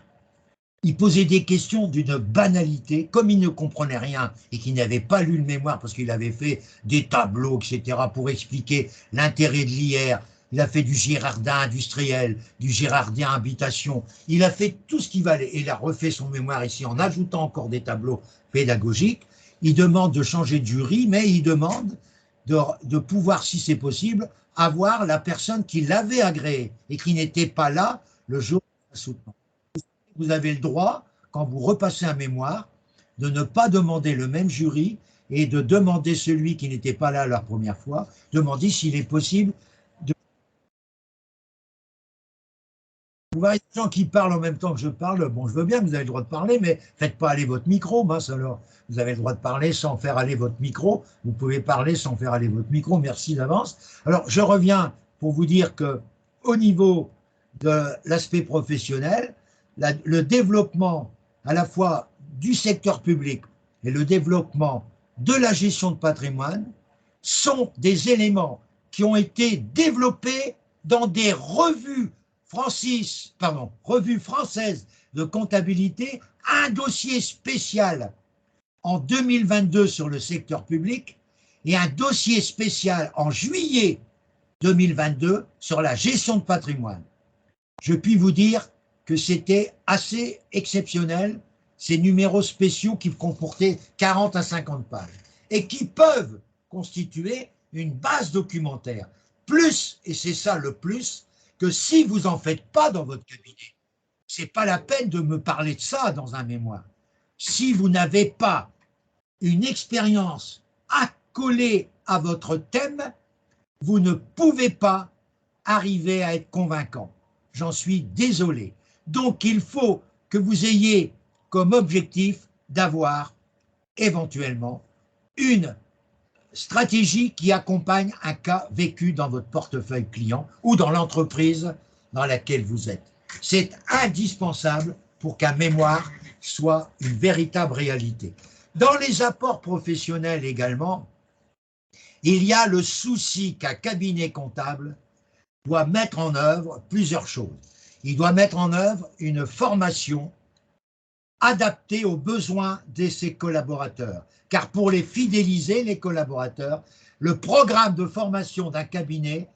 Ils posaient des questions d'une banalité, comme ils ne comprenaient rien et qu'ils n'avaient pas lu le mémoire parce qu'il avait fait des tableaux, etc., pour expliquer l'intérêt de l'IR. Il a fait du girardin industriel, du girardin habitation. Il a fait tout ce qu'il valait. Et il a refait son mémoire ici en ajoutant encore des tableaux pédagogiques. Il demande de changer de jury, mais il demande de pouvoir, si c'est possible, avoir la personne qui l'avait agréé et qui n'était pas là le jour de la soutenance. Vous avez le droit, quand vous repassez un mémoire, de ne pas demander le même jury et de demander celui qui n'était pas là la première fois, demander s'il est possible de... Vous voyez des gens qui parlent en même temps que je parle, bon, je veux bien que vous avez le droit de parler, mais faites pas aller votre micro, mince alors. Vous avez le droit de parler sans faire aller votre micro, vous pouvez parler sans faire aller votre micro, merci d'avance. Alors, je reviens pour vous dire que au niveau de l'aspect professionnel, le développement à la fois du secteur public et le développement de la gestion de patrimoine sont des éléments qui ont été développés dans des revues françaises de comptabilité, un dossier spécial en 2022 sur le secteur public et un dossier spécial en juillet 2022 sur la gestion de patrimoine. Je puis vous dire que c'était assez exceptionnel, ces numéros spéciaux qui comportaient 40 à 50 pages et qui peuvent constituer une base documentaire. Plus, et c'est ça le plus, que si vous n'en faites pas dans votre cabinet, ce n'est pas la peine de me parler de ça dans un mémoire. Si vous n'avez pas une expérience accolée à votre thème, vous ne pouvez pas arriver à être convaincant. J'en suis désolé. Donc, il faut que vous ayez comme objectif d'avoir éventuellement une stratégie qui accompagne un cas vécu dans votre portefeuille client ou dans l'entreprise dans laquelle vous êtes. C'est indispensable pour qu'un mémoire soit une véritable réalité. Dans les apports professionnels également, il y a le souci qu'un cabinet comptable doit mettre en œuvre plusieurs choses. Il doit mettre en œuvre une formation adaptée aux besoins de ses collaborateurs. Car pour les fidéliser, les collaborateurs, le programme de formation d'un cabinet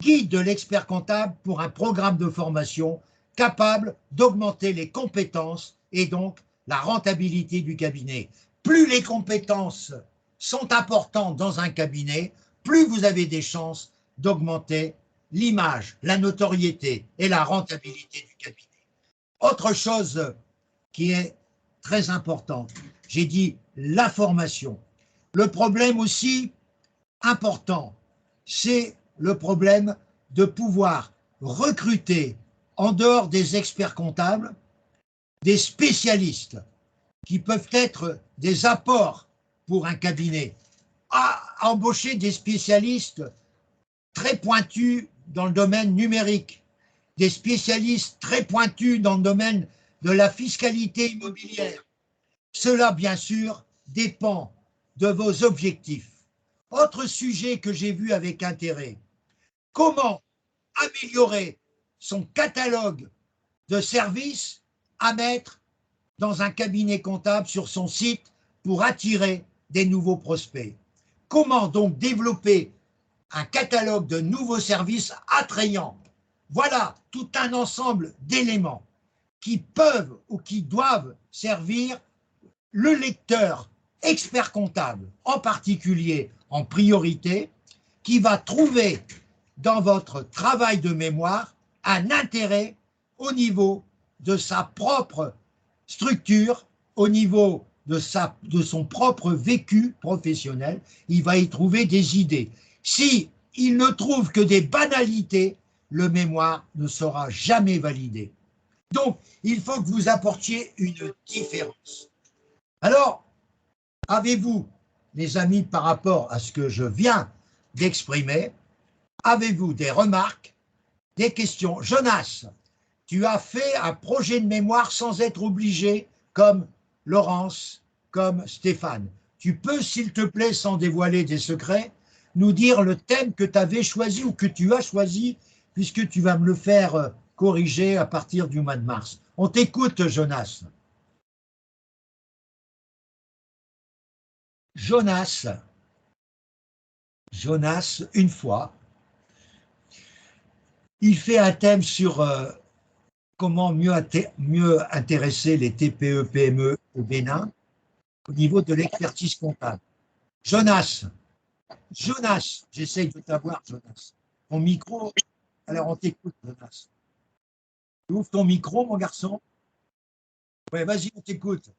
guide de l'expert comptable pour un programme de formation capable d'augmenter les compétences et donc la rentabilité du cabinet. Plus les compétences sont importantes dans un cabinet, plus vous avez des chances d'augmenter l'image, la notoriété et la rentabilité du cabinet. Autre chose qui est très importante, j'ai dit la formation. Le problème aussi important, c'est le problème de pouvoir recruter en dehors des experts comptables des spécialistes qui peuvent être des apports pour un cabinet, à embaucher des spécialistes très pointus dans le domaine numérique, des spécialistes très pointus dans le domaine de la fiscalité immobilière. Cela, bien sûr, dépend de vos objectifs. Autre sujet que j'ai vu avec intérêt, comment améliorer son catalogue de services à mettre dans un cabinet comptable sur son site pour attirer des nouveaux prospects. Comment donc développer un catalogue de nouveaux services attrayants? Voilà tout un ensemble d'éléments qui peuvent ou qui doivent servir le lecteur expert comptable, en particulier en priorité, qui va trouver dans votre travail de mémoire un intérêt au niveau de sa propre structure, au niveau de son propre vécu professionnel. Il va y trouver des idées. Si il ne trouve que des banalités, le mémoire ne sera jamais validé. Donc, il faut que vous apportiez une différence. Alors, avez-vous, les amis, par rapport à ce que je viens d'exprimer, avez-vous des remarques, des questions? Jonas, tu as fait un projet de mémoire sans être obligé, comme Laurence, comme Stéphane. Tu peux, s'il te plaît, sans dévoiler des secrets, nous dire le thème que tu avais choisi ou que tu as choisi, puisque tu vas me le faire corriger à partir du mois de mars. On t'écoute, Jonas. Jonas, une fois, il fait un thème sur comment mieux intéresser les TPE, PME au Bénin au niveau de l'expertise comptable. Jonas, j'essaye de t'avoir, Jonas. Ton micro, alors on t'écoute, Jonas. Tu ouvres ton micro, mon garçon. Oui, vas-y, on t'écoute.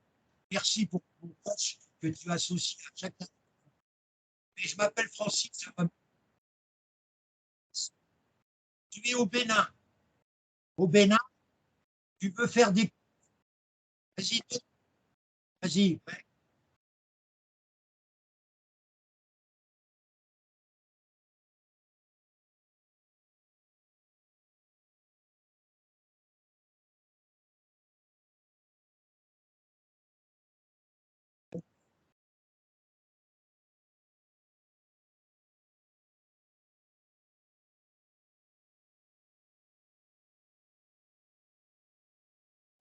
Merci pour ton coach que tu associes à chaque. Mais je m'appelle Francis. Tu es au Bénin. Au Bénin, tu veux faire des. Vas-y, vas-y. Ouais.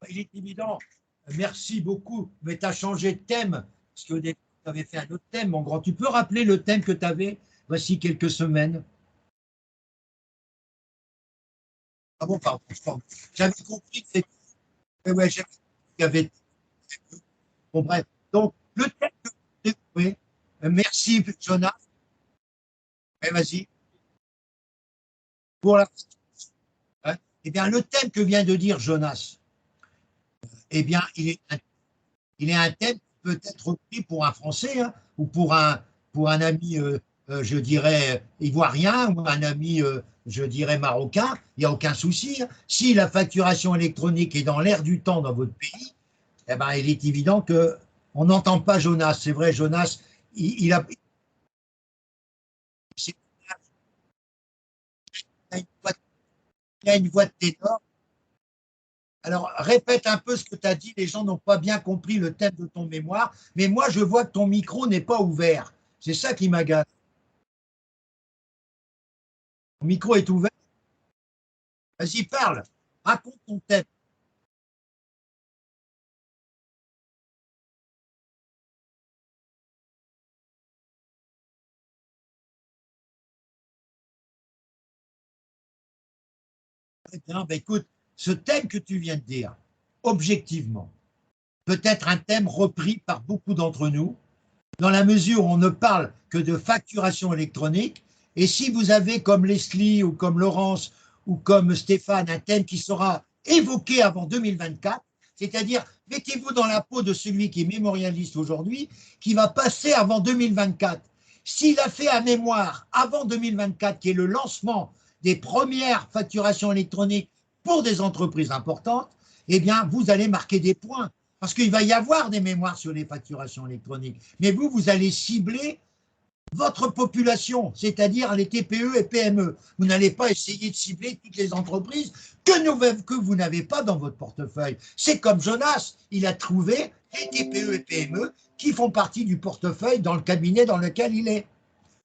Il est évident. Merci beaucoup. Mais tu as changé de thème. Parce que tu avais fait un autre thème, mon grand. Tu peux rappeler le thème que tu avais voici quelques semaines? Ah bon, pardon. J'avais compris que c'était. Ouais, j'avais compris qu'il y avait. Bon, bref. Donc, le thème que vous découvrez, merci Jonas. Vas-y. Pour la. Hein, eh bien, le thème que vient de dire Jonas, eh bien, il est un thème qui peut être repris pour un Français, hein, ou pour un ami, je dirais, ivoirien, ou un ami, je dirais, marocain. Il n'y a aucun souci, hein. Si la facturation électronique est dans l'air du temps dans votre pays, eh ben, il est évident qu'on n'entend pas Jonas. C'est vrai, Jonas, il a, il a une voix de ténor. Alors, répète un peu ce que tu as dit. Les gens n'ont pas bien compris le thème de ton mémoire. Mais moi, je vois que ton micro n'est pas ouvert. C'est ça qui m'agace. Ton micro est ouvert. Vas-y, parle. Raconte ton thème. Eh bien, ben, écoute, ce thème que tu viens de dire, objectivement, peut être un thème repris par beaucoup d'entre nous, dans la mesure où on ne parle que de facturation électronique. Et si vous avez, comme Leslie ou comme Laurence ou comme Stéphane, un thème qui sera évoqué avant 2024, c'est-à-dire mettez-vous dans la peau de celui qui est mémorialiste aujourd'hui, qui va passer avant 2024. S'il a fait à mémoire avant 2024, qui est le lancement des premières facturations électroniques pour des entreprises importantes, eh bien, vous allez marquer des points. Parce qu'il va y avoir des mémoires sur les facturations électroniques. Mais vous, vous allez cibler votre population, c'est-à-dire les TPE et PME. Vous n'allez pas essayer de cibler toutes les entreprises que vous n'avez pas dans votre portefeuille. C'est comme Jonas, il a trouvé les TPE et PME qui font partie du portefeuille dans le cabinet dans lequel il est.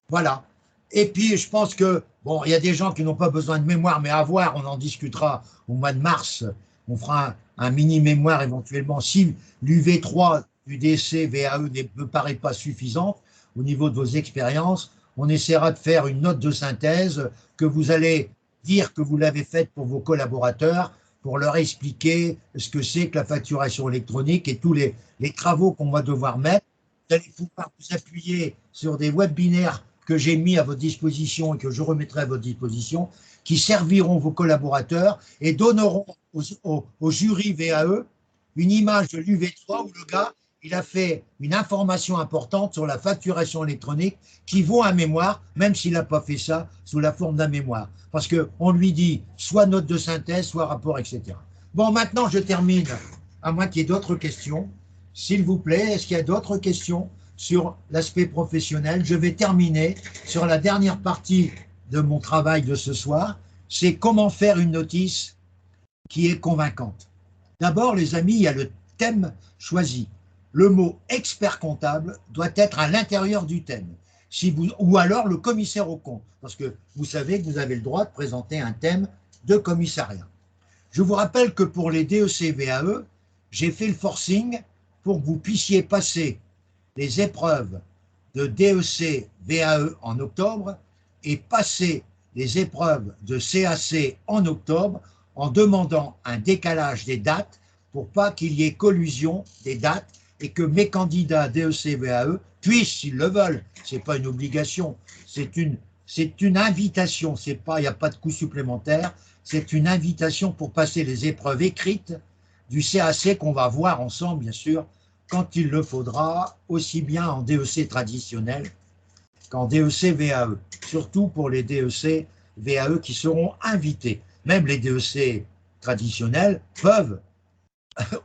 Voilà. Et puis, je pense que, bon, il y a des gens qui n'ont pas besoin de mémoire, mais à voir, on en discutera au mois de mars. On fera un mini-mémoire éventuellement. Si l'UV3 du DC VAE ne me paraît pas suffisante au niveau de vos expériences, on essaiera de faire une note de synthèse que vous allez dire que vous l'avez faite pour vos collaborateurs, pour leur expliquer ce que c'est que la facturation électronique et tous les travaux qu'on va devoir mettre. Vous allez pouvoir vous appuyer sur des webinaires que j'ai mis à votre disposition et que je remettrai à votre disposition, qui serviront vos collaborateurs et donneront au jury VAE une image de l'UV3 où le gars, il a fait une information importante sur la facturation électronique qui vaut un mémoire, même s'il n'a pas fait ça sous la forme d'un mémoire. Parce qu'on lui dit soit note de synthèse, soit rapport, etc. Bon, maintenant, je termine, à moins qu'il y ait d'autres questions. S'il vous plaît, est-ce qu'il y a d'autres questions sur l'aspect professionnel? Je vais terminer sur la dernière partie de mon travail de ce soir, c'est comment faire une notice qui est convaincante. D'abord, les amis, il y a le thème choisi. Le mot expert comptable doit être à l'intérieur du thème. Ou alors le commissaire au compte, parce que vous savez que vous avez le droit de présenter un thème de commissariat. Je vous rappelle que pour les DEC VAE, j'ai fait le forcing pour que vous puissiez passer les épreuves de DEC VAE en octobre et passer les épreuves de CAC en octobre en demandant un décalage des dates pour pas qu'il y ait collusion des dates et que mes candidats DEC VAE puissent, s'ils le veulent, c'est pas une obligation, c'est une invitation, il n'y a pas de coût supplémentaire, c'est une invitation pour passer les épreuves écrites du CAC qu'on va voir ensemble, bien sûr, quand il le faudra, aussi bien en DEC traditionnel qu'en DEC VAE, surtout pour les DEC VAE qui seront invités. Même les DEC traditionnels peuvent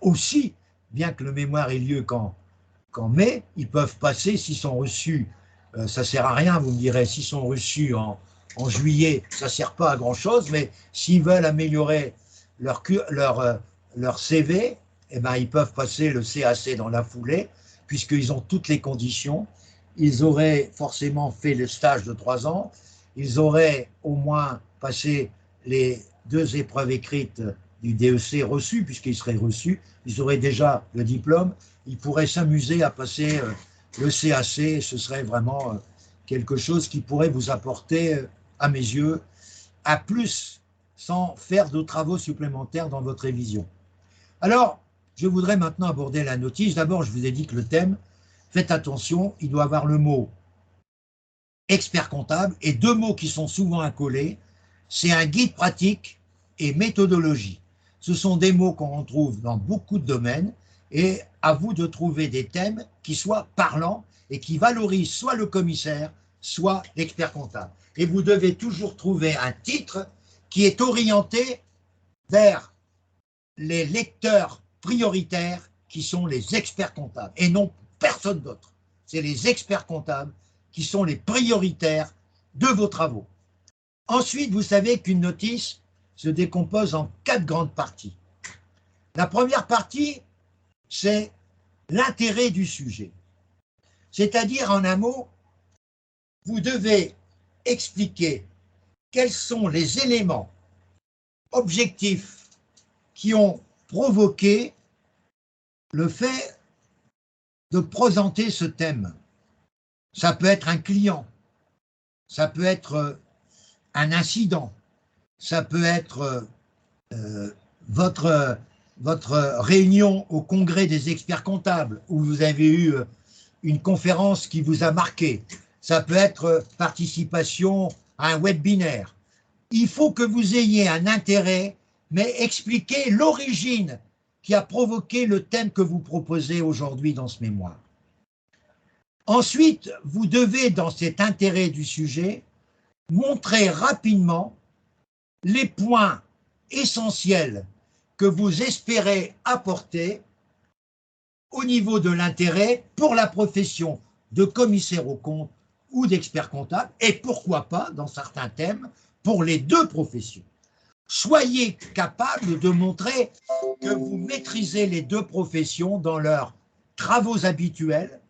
aussi, bien que le mémoire ait lieu qu'en mai, ils peuvent passer s'ils sont reçus, ça ne sert à rien, vous me direz, s'ils sont reçus en juillet, ça ne sert pas à grand-chose, mais s'ils veulent améliorer leur CV, eh ben, ils peuvent passer le CAC dans la foulée, puisqu'ils ont toutes les conditions. Ils auraient forcément fait le stage de 3 ans, ils auraient au moins passé les 2 épreuves écrites du DEC reçues, puisqu'ils seraient reçus, ils auraient déjà le diplôme, ils pourraient s'amuser à passer le CAC, ce serait vraiment quelque chose qui pourrait vous apporter, à mes yeux, à plus sans faire de travaux supplémentaires dans votre révision. Alors, je voudrais maintenant aborder la notice. D'abord, je vous ai dit que le thème, faites attention, il doit avoir le mot expert comptable et deux mots qui sont souvent accolés, c'est un guide pratique et méthodologie. Ce sont des mots qu'on retrouve dans beaucoup de domaines et à vous de trouver des thèmes qui soient parlants et qui valorisent soit le commissaire, soit l'expert comptable. Et vous devez toujours trouver un titre qui est orienté vers les lecteurs prioritaires qui sont les experts comptables et non personne d'autre. C'est les experts comptables qui sont les prioritaires de vos travaux. Ensuite, vous savez qu'une notice se décompose en 4 grandes parties. La première partie, c'est l'intérêt du sujet. C'est-à-dire, en un mot, vous devez expliquer quels sont les éléments objectifs qui ont provoqué le fait de présenter ce thème. Ça peut être un client, ça peut être un incident, ça peut être votre réunion au congrès des experts comptables où vous avez eu une conférence qui vous a marqué, ça peut être participation à un webinaire. Il faut que vous ayez un intérêt, mais expliquer l'origine qui a provoqué le thème que vous proposez aujourd'hui dans ce mémoire. Ensuite, vous devez, dans cet intérêt du sujet, montrer rapidement les points essentiels que vous espérez apporter au niveau de l'intérêt pour la profession de commissaire aux comptes ou d'expert comptable, et pourquoi pas, dans certains thèmes, pour les deux professions. Soyez capable de montrer que vous maîtrisez les deux professions dans leurs travaux habituels,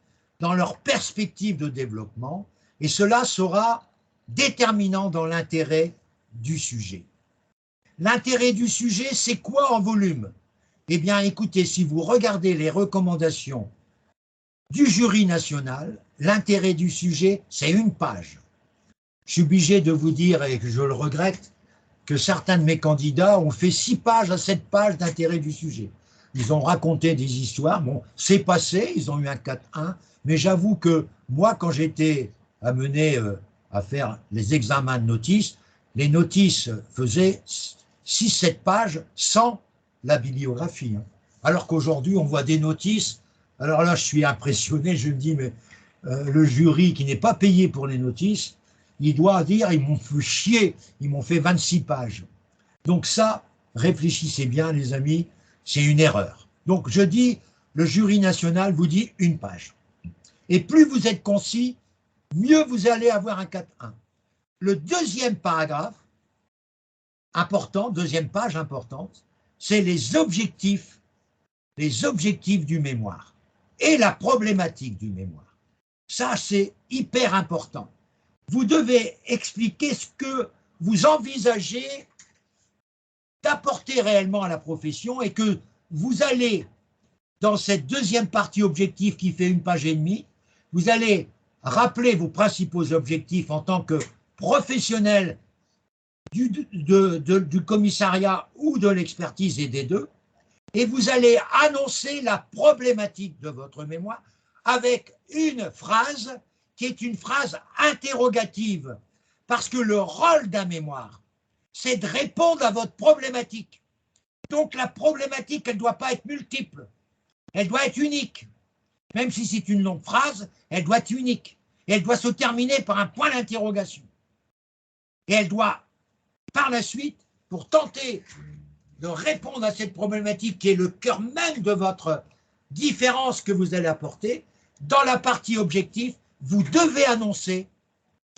dans leurs perspectives de développement, et cela sera déterminant dans l'intérêt du sujet. L'intérêt du sujet, c'est quoi en volume? Eh bien, écoutez, si vous regardez les recommandations du jury national, l'intérêt du sujet, c'est 1 page. Je suis obligé de vous dire, et que je le regrette, que certains de mes candidats ont fait 6 pages à 7 pages d'intérêt du sujet. Ils ont raconté des histoires, bon, c'est passé, ils ont eu un 4-1, mais j'avoue que moi, quand j'étais amené à faire les examens de notices, les notices faisaient 6-7 pages sans la bibliographie. Alors qu'aujourd'hui, on voit des notices, alors là, je suis impressionné, je me dis, mais le jury qui n'est pas payé pour les notices, il doit dire, ils m'ont fait chier, ils m'ont fait 26 pages. Donc ça, réfléchissez bien, les amis, c'est une erreur. Donc je dis, le jury national vous dit 1 page. Et plus vous êtes concis, mieux vous allez avoir un 4-1. Le deuxième paragraphe, important, deuxième page importante, c'est les objectifs du mémoire et la problématique du mémoire. Ça, c'est hyper important. Vous devez expliquer ce que vous envisagez d'apporter réellement à la profession et que vous allez, dans cette deuxième partie objectif qui fait 1 page et demie, vous allez rappeler vos principaux objectifs en tant que professionnel du commissariat ou de l'expertise et des deux, et vous allez annoncer la problématique de votre mémoire avec une phrase qui est une phrase interrogative, parce que le rôle d'un mémoire, c'est de répondre à votre problématique. Donc la problématique, elle ne doit pas être multiple, elle doit être unique. Même si c'est une longue phrase, elle doit être unique. Et elle doit se terminer par un point d'interrogation. Et elle doit, par la suite, pour tenter de répondre à cette problématique qui est le cœur même de votre différence que vous allez apporter, dans la partie objectif, vous devez annoncer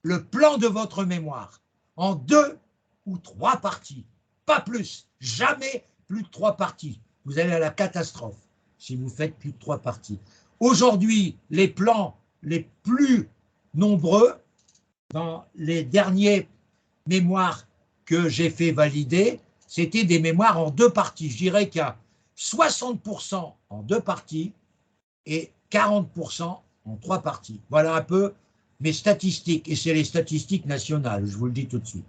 le plan de votre mémoire en 2 ou 3 parties, pas plus, jamais plus de 3 parties. Vous allez à la catastrophe si vous faites plus de 3 parties. Aujourd'hui, les plans les plus nombreux, dans les derniers mémoires que j'ai fait valider, c'était des mémoires en 2 parties. Je dirais qu'il y a 60% en 2 parties et 40% en 3 parties. Voilà un peu mes statistiques, et c'est les statistiques nationales, je vous le dis tout de suite.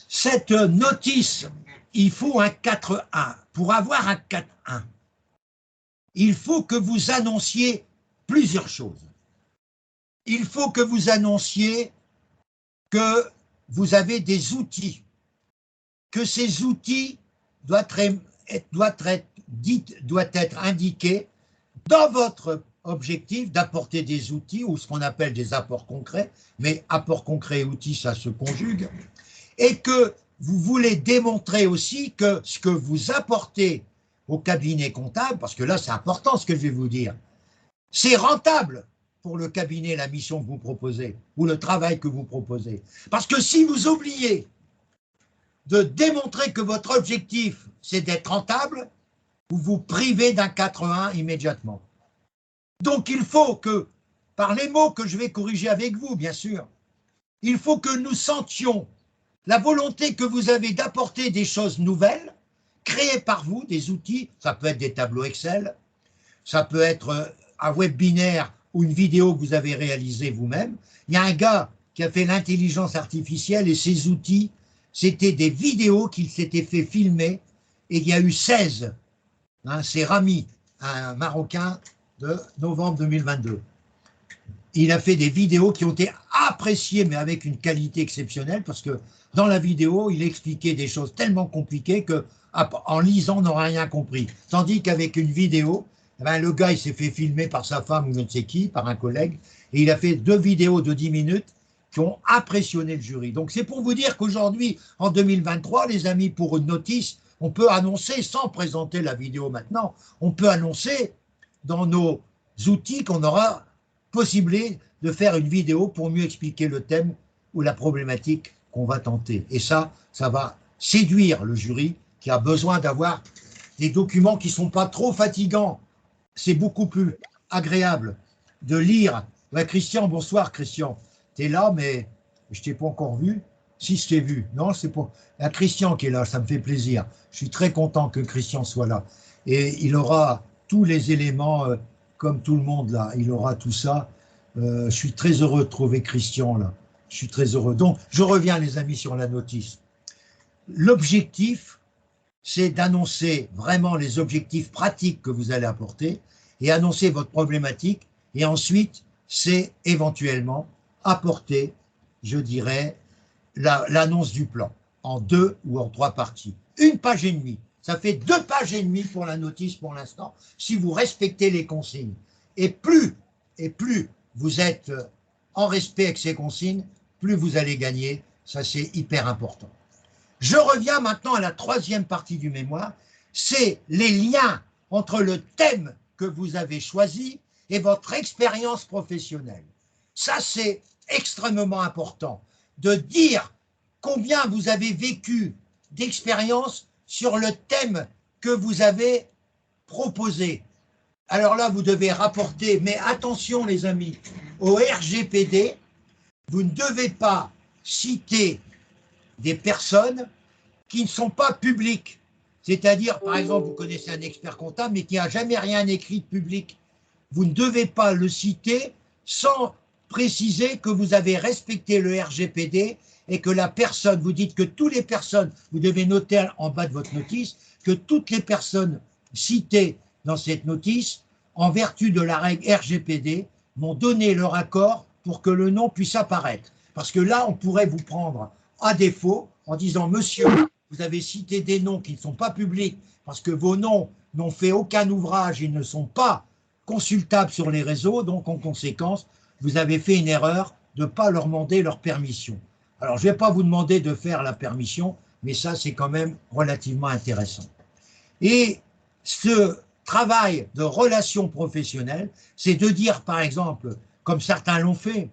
Cette notice, il faut un 4.1. Pour avoir un 4.1, il faut que vous annonciez plusieurs choses. Il faut que vous annonciez que vous avez des outils, que ces outils doivent être indiqués dans votre objectif d'apporter des outils ou ce qu'on appelle des apports concrets, mais apports concrets et outils, ça se conjugue, et que vous voulez démontrer aussi que ce que vous apportez au cabinet comptable, parce que là c'est important ce que je vais vous dire, c'est rentable pour le cabinet, la mission que vous proposez, ou le travail que vous proposez. Parce que si vous oubliez de démontrer que votre objectif, c'est d'être rentable, vous vous privez d'un 4.1 immédiatement. Donc il faut que, par les mots que je vais corriger avec vous, bien sûr, il faut que nous sentions la volonté que vous avez d'apporter des choses nouvelles, créées par vous, des outils, ça peut être des tableaux Excel, ça peut être un web binaire ou une vidéo que vous avez réalisée vous-même. Il y a un gars qui a fait l'intelligence artificielle et ses outils, c'était des vidéos qu'il s'était fait filmer et il y a eu 16. Hein, c'est Rami, un Marocain de novembre 2022. Il a fait des vidéos qui ont été appréciées, mais avec une qualité exceptionnelle, parce que dans la vidéo, il expliquait des choses tellement compliquées qu'en lisant, on n'aurait rien compris. Tandis qu'avec une vidéo, ben, le gars, il s'est fait filmer par sa femme ou je ne sais qui, par un collègue, et il a fait 2 vidéos de 10 minutes qui ont impressionné le jury. Donc c'est pour vous dire qu'aujourd'hui, en 2023, les amis, pour une notice, on peut annoncer, sans présenter la vidéo maintenant, on peut annoncer dans nos outils qu'on aura possibilité de faire une vidéo pour mieux expliquer le thème ou la problématique qu'on va tenter. Et ça va séduire le jury qui a besoin d'avoir des documents qui ne sont pas trop fatigants. C'est beaucoup plus agréable de lire. Ouais, Christian, bonsoir Christian. Tu es là, mais je ne t'ai pas encore vu. Si je t'ai vu. Non, c'est pas. Il y a Christian qui est là, ça me fait plaisir. Je suis très content que Christian soit là. Et il aura tous les éléments, comme tout le monde là. Il aura tout ça. Je suis très heureux de trouver Christian là. Je suis très heureux. Donc, je reviens les amis sur la notice. L'objectif, c'est d'annoncer vraiment les objectifs pratiques que vous allez apporter et annoncer votre problématique. Et ensuite, c'est éventuellement apporter, je dirais, l'annonce du plan en 2 ou en 3 parties. 1 page et demie. Ça fait 2 pages et demie pour la notice pour l'instant, si vous respectez les consignes. Et plus vous êtes en respect avec ces consignes, plus vous allez gagner. Ça, c'est hyper important. Je reviens maintenant à la 3e partie du mémoire. C'est les liens entre le thème que vous avez choisi et votre expérience professionnelle. Ça, c'est extrêmement important de dire combien vous avez vécu d'expérience sur le thème que vous avez proposé. Alors là, vous devez rapporter, mais attention les amis, au RGPD, vous ne devez pas citer des personnes qui ne sont pas publiques. C'est-à-dire, par exemple, vous connaissez un expert comptable, mais qui n'a jamais rien écrit de public. Vous ne devez pas le citer sans préciser que vous avez respecté le RGPD et que la personne, vous dites que toutes les personnes, vous devez noter en bas de votre notice, que toutes les personnes citées dans cette notice, en vertu de la règle RGPD, m'ont donné leur accord pour que le nom puisse apparaître. Parce que là, on pourrait vous prendre à défaut en disant « Monsieur, vous avez cité des noms qui ne sont pas publics parce que vos noms n'ont fait aucun ouvrage, ils ne sont pas consultables sur les réseaux, donc en conséquence, vous avez fait une erreur de ne pas leur demander leur permission. » Alors, je ne vais pas vous demander de faire la permission, mais ça, c'est quand même relativement intéressant. Et ce travail de relation professionnelle, c'est de dire, par exemple, comme certains l'ont fait,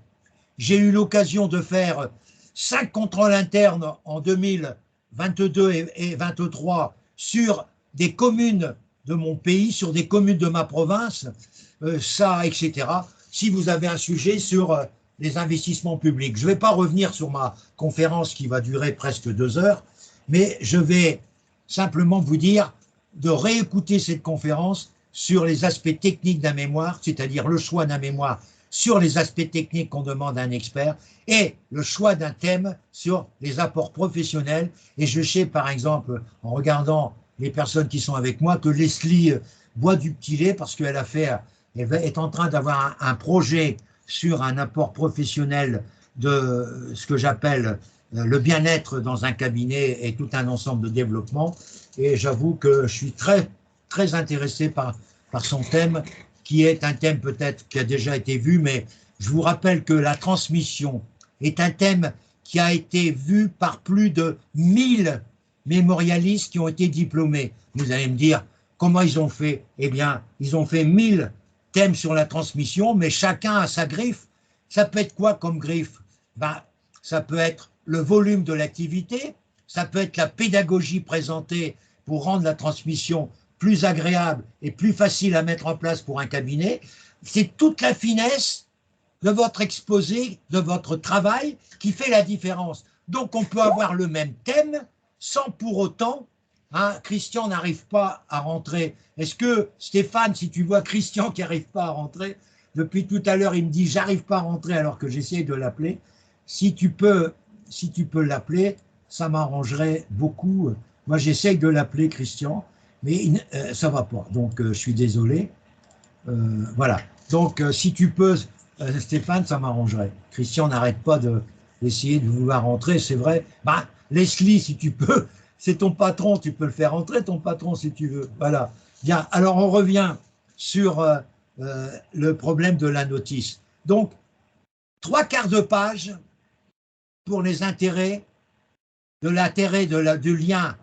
j'ai eu l'occasion de faire 5 contrôles internes en 2022 et 2023 sur des communes de mon pays, sur des communes de ma province, ça, etc. Si vous avez un sujet sur les investissements publics. Je ne vais pas revenir sur ma conférence qui va durer presque 2 heures, mais je vais simplement vous dire de réécouter cette conférence sur les aspects techniques d'un mémoire, c'est-à-dire le choix d'un mémoire sur les aspects techniques qu'on demande à un expert et le choix d'un thème sur les apports professionnels. Et je sais, par exemple, en regardant les personnes qui sont avec moi, que Leslie boit du petit lait parce qu'elle est en train d'avoir un projet sur un apport professionnel de ce que j'appelle le bien-être dans un cabinet et tout un ensemble de développement. Et j'avoue que je suis très, très intéressé par son thème, qui est un thème peut-être qui a déjà été vu, mais je vous rappelle que la transmission est un thème qui a été vu par plus de 1000 mémorialistes qui ont été diplômés. Vous allez me dire, comment ils ont fait? Eh bien, ils ont fait 1000 thèmes sur la transmission, mais chacun a sa griffe. Ça peut être quoi comme griffe? Ben, ça peut être le volume de l'activité, ça peut être la pédagogie présentée pour rendre la transmission plus agréable et plus facile à mettre en place pour un cabinet. C'est toute la finesse de votre exposé, de votre travail qui fait la différence. Donc on peut avoir le même thème sans pour autant, hein, Christian n'arrive pas à rentrer. Est-ce que Stéphane, si tu vois Christian qui n'arrive pas à rentrer, depuis tout à l'heure il me dit j'arrive pas à rentrer alors que j'essaie de l'appeler, si tu peux l'appeler, ça m'arrangerait beaucoup. Moi j'essaye de l'appeler Christian, mais ça va pas, donc je suis désolé. Voilà, donc si tu peux, Stéphane, ça m'arrangerait. Christian n'arrête pas d'essayer de vouloir rentrer, c'est vrai. Bah, Leslie, si tu peux, c'est ton patron, tu peux le faire rentrer, ton patron, si tu veux. Voilà. Bien, alors on revient sur le problème de la notice. Donc, 3/4 de page pour les intérêts, de l'intérêt du lien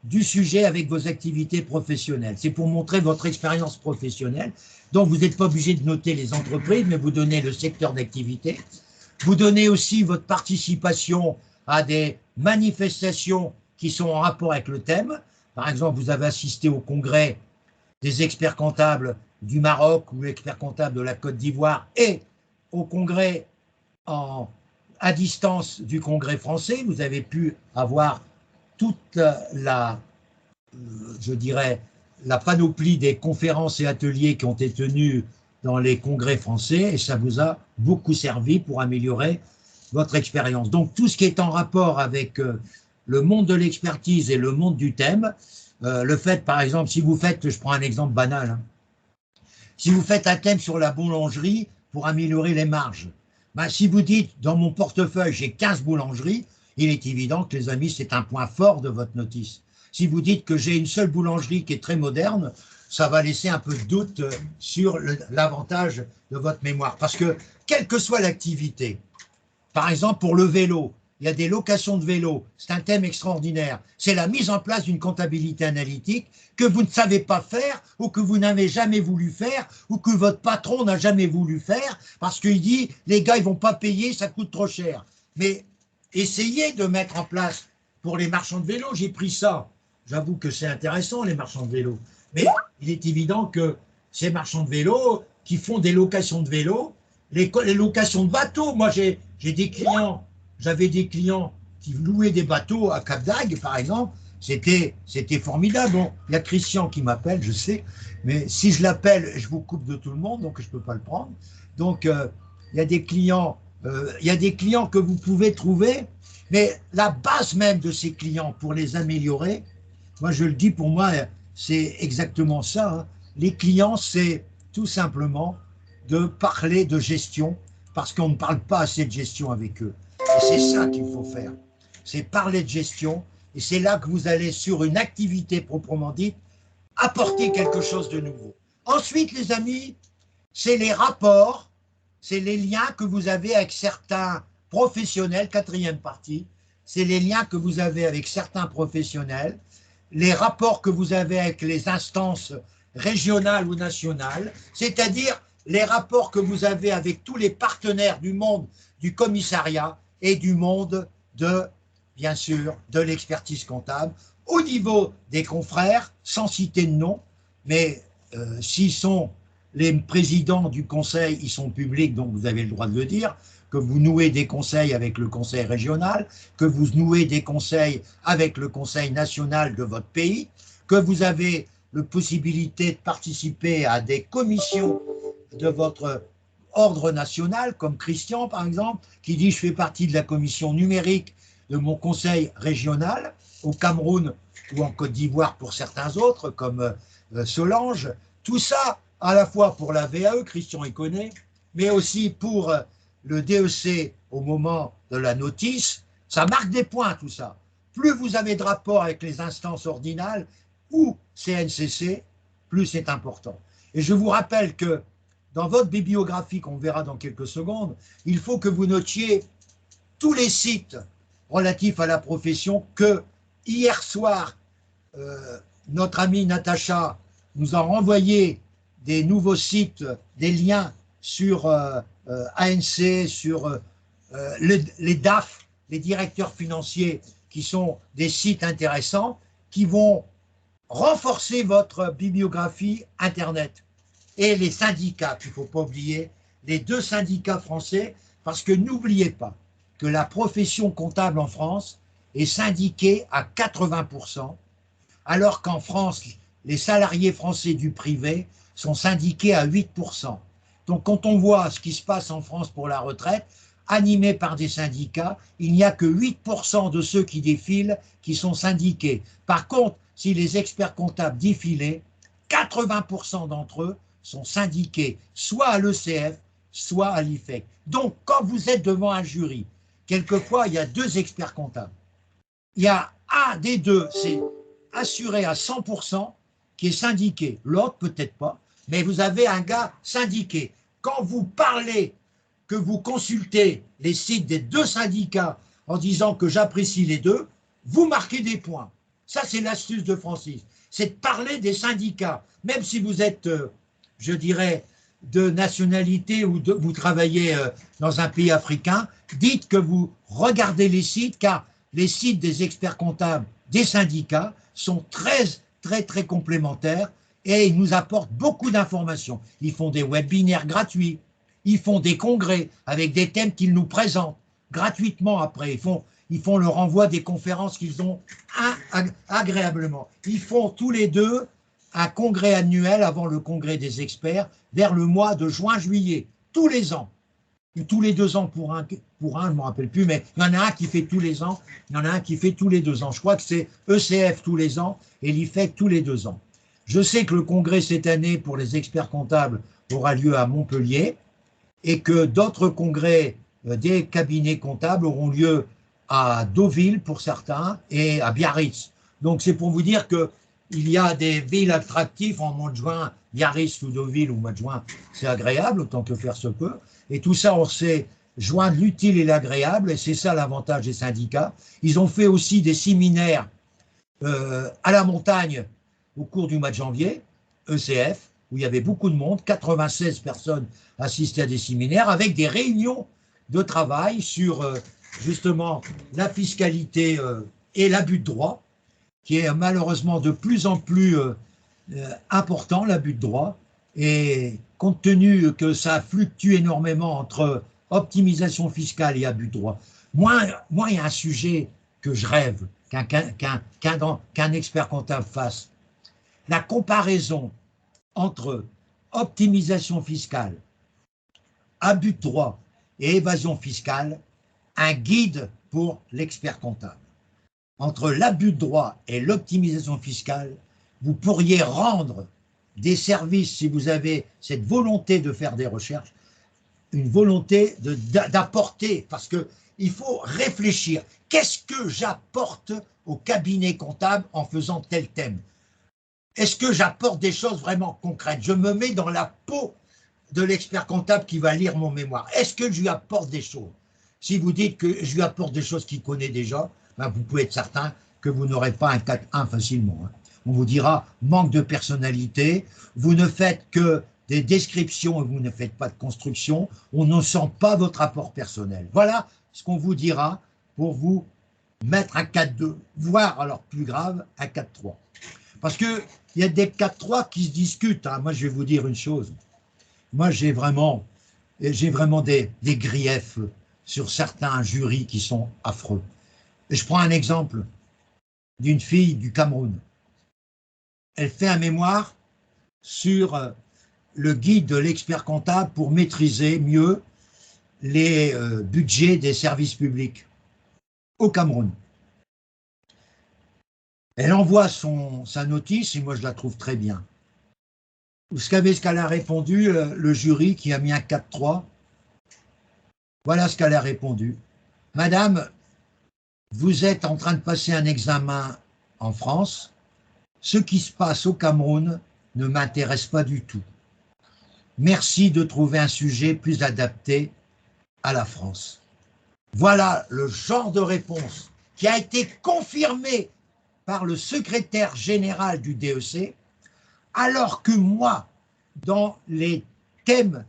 du sujet avec vos activités professionnelles. C'est pour montrer votre expérience professionnelle. Donc, vous n'êtes pas obligé de noter les entreprises, mais vous donnez le secteur d'activité. Vous donnez aussi votre participation à des manifestations qui sont en rapport avec le thème. Par exemple, vous avez assisté au congrès des experts comptables du Maroc ou l'expert comptable de la Côte d'Ivoire et au congrès à distance du congrès français. Vous avez pu avoir toute je dirais, la panoplie des conférences et ateliers qui ont été tenus dans les congrès français et ça vous a beaucoup servi pour améliorer votre expérience. Donc tout ce qui est en rapport avec le monde de l'expertise et le monde du thème, le fait par exemple, si vous faites, je prends un exemple banal, hein, si vous faites un thème sur la boulangerie pour améliorer les marges, ben, si vous dites dans mon portefeuille j'ai 15 boulangeries, il est évident que les amis c'est un point fort de votre notice. Si vous dites que j'ai une seule boulangerie qui est très moderne, ça va laisser un peu de doute sur l'avantage de votre mémoire. Parce que, quelle que soit l'activité, par exemple pour le vélo, il y a des locations de vélo, c'est un thème extraordinaire. C'est la mise en place d'une comptabilité analytique que vous ne savez pas faire ou que vous n'avez jamais voulu faire ou que votre patron n'a jamais voulu faire parce qu'il dit les gars ils vont pas payer, ça coûte trop cher. Mais essayez de mettre en place pour les marchands de vélo, j'ai pris ça. J'avoue que c'est intéressant, les marchands de vélo. Mais il est évident que ces marchands de vélo qui font des locations de vélo, les locations de bateaux, moi j'ai des clients, j'avais des clients qui louaient des bateaux à Cap d'Agde, par exemple, c'était formidable. Bon, il y a Christian qui m'appelle, je sais, mais si je l'appelle, je vous coupe de tout le monde, donc je ne peux pas le prendre. Donc, il y a des clients que vous pouvez trouver, mais la base même de ces clients, pour les améliorer, moi je le dis pour moi, c'est exactement ça. Hein. Les clients, c'est tout simplement de parler de gestion, parce qu'on ne parle pas assez de gestion avec eux. Et c'est ça qu'il faut faire. C'est parler de gestion, et c'est là que vous allez, sur une activité proprement dite, apporter quelque chose de nouveau. Ensuite, les amis, c'est les rapports, c'est les liens que vous avez avec certains professionnels, 4e partie, c'est les liens que vous avez avec certains professionnels, les rapports que vous avez avec les instances régionales ou nationales, c'est-à-dire les rapports que vous avez avec tous les partenaires du monde du commissariat et du monde de, bien sûr, de l'expertise comptable, au niveau des confrères, sans citer de nom, mais s'ils sont les présidents du conseil, ils sont publics, donc vous avez le droit de le dire, que vous nouez des conseils avec le conseil régional, que vous nouez des conseils avec le conseil national de votre pays, que vous avez la possibilité de participer à des commissions de votre ordre national, comme Christian par exemple, qui dit « je fais partie de la commission numérique de mon conseil régional au Cameroun ou en Côte d'Ivoire pour certains autres, comme Solange ». Tout ça, à la fois pour la VAE, Christian y connaît, mais aussi pour le DEC au moment de la notice, ça marque des points tout ça. Plus vous avez de rapports avec les instances ordinales ou CNCC, plus c'est important. Et je vous rappelle que dans votre bibliographie, qu'on verra dans quelques secondes, il faut que vous notiez tous les sites relatifs à la profession que hier soir, notre amie Natacha nous a renvoyé des nouveaux sites, des liens sur ANC, sur les DAF, les directeurs financiers, qui sont des sites intéressants, qui vont renforcer votre bibliographie Internet. Et les syndicats, qu'il ne faut pas oublier, les 2 syndicats français, parce que n'oubliez pas que la profession comptable en France est syndiquée à 80%, alors qu'en France, les salariés français du privé sont syndiqués à 8%. Donc quand on voit ce qui se passe en France pour la retraite, animés par des syndicats, il n'y a que 8% de ceux qui défilent qui sont syndiqués. Par contre, si les experts comptables défilaient, 80% d'entre eux sont syndiqués, soit à l'ECF, soit à l'IFEC. Donc, quand vous êtes devant un jury, quelquefois, il y a 2 experts comptables. Il y a un des 2, c'est assuré à 100%, qui est syndiqué. L'autre, peut-être pas, mais vous avez un gars syndiqué. Quand vous parlez, que vous consultez les sites des 2 syndicats en disant que j'apprécie les 2, vous marquez des points. Ça, c'est l'astuce de Francis. C'est de parler des syndicats. Même si vous êtes, je dirais, de nationalité ou vous travaillez dans un pays africain, dites que vous regardez les sites, car les sites des experts comptables des syndicats sont très complémentaires et ils nous apportent beaucoup d'informations. Ils font des webinaires gratuits, ils font des congrès avec des thèmes qu'ils nous présentent gratuitement après. Ils font le renvoi des conférences qu'ils ont agréablement. Ils font tous les 2 un congrès annuel avant le congrès des experts vers le mois de juin-juillet, tous les ans. Ou tous les 2 ans pour un, je ne me rappelle plus, mais il y en a un qui fait tous les ans, il y en a un qui fait tous les 2 ans. Je crois que c'est ECF tous les ans et l'IFEC tous les 2 ans. Je sais que le congrès cette année pour les experts comptables aura lieu à Montpellier et que d'autres congrès des cabinets comptables auront lieu à Deauville pour certains et à Biarritz. Donc c'est pour vous dire qu'il y a des villes attractives en mois de juin, Biarritz ou Deauville au mois de juin, c'est agréable autant que faire se peut. Et tout ça, on sait joindre l'utile et l'agréable, et c'est ça l'avantage des syndicats. Ils ont fait aussi des séminaires à la montagne au cours du mois de janvier, ECF, où il y avait beaucoup de monde, 96 personnes assistaient à des séminaires, avec des réunions de travail sur justement la fiscalité et l'abus de droit, qui est malheureusement de plus en plus important, l'abus de droit, et compte tenu que ça fluctue énormément entre optimisation fiscale et abus de droit, moins il y a un sujet que je rêve qu'un expert comptable fasse. La comparaison entre optimisation fiscale, abus de droit et évasion fiscale, un guide pour l'expert comptable. Entre l'abus de droit et l'optimisation fiscale, vous pourriez rendre des services, si vous avez cette volonté de faire des recherches, une volonté d'apporter, parce qu'il faut réfléchir. Qu'est-ce que j'apporte au cabinet comptable en faisant tel thème? Est-ce que j'apporte des choses vraiment concrètes? Je me mets dans la peau de l'expert comptable qui va lire mon mémoire. Est-ce que je lui apporte des choses? Si vous dites que je lui apporte des choses qu'il connaît déjà, ben vous pouvez être certain que vous n'aurez pas un 4-1 facilement. On vous dira manque de personnalité, vous ne faites que des descriptions et vous ne faites pas de construction, on ne sent pas votre apport personnel. Voilà ce qu'on vous dira pour vous mettre un 4-2, voire alors plus grave, un 4-3. Parce qu'il y a des 4-3 qui se discutent. Moi, je vais vous dire une chose. Moi, j'ai vraiment des griefs sur certains jurys qui sont affreux. Et je prends un exemple d'une fille du Cameroun. Elle fait un mémoire sur le guide de l'expert comptable pour maîtriser mieux les budgets des services publics au Cameroun. Elle envoie sa notice et moi je la trouve très bien. Vous savez ce qu'elle a répondu, le jury qui a mis un 4-3? Voilà ce qu'elle a répondu. Madame, vous êtes en train de passer un examen en France. Ce qui se passe au Cameroun ne m'intéresse pas du tout. Merci de trouver un sujet plus adapté à la France. Voilà le genre de réponse qui a été confirmé par le secrétaire général du DEC, alors que moi, dans les thèmes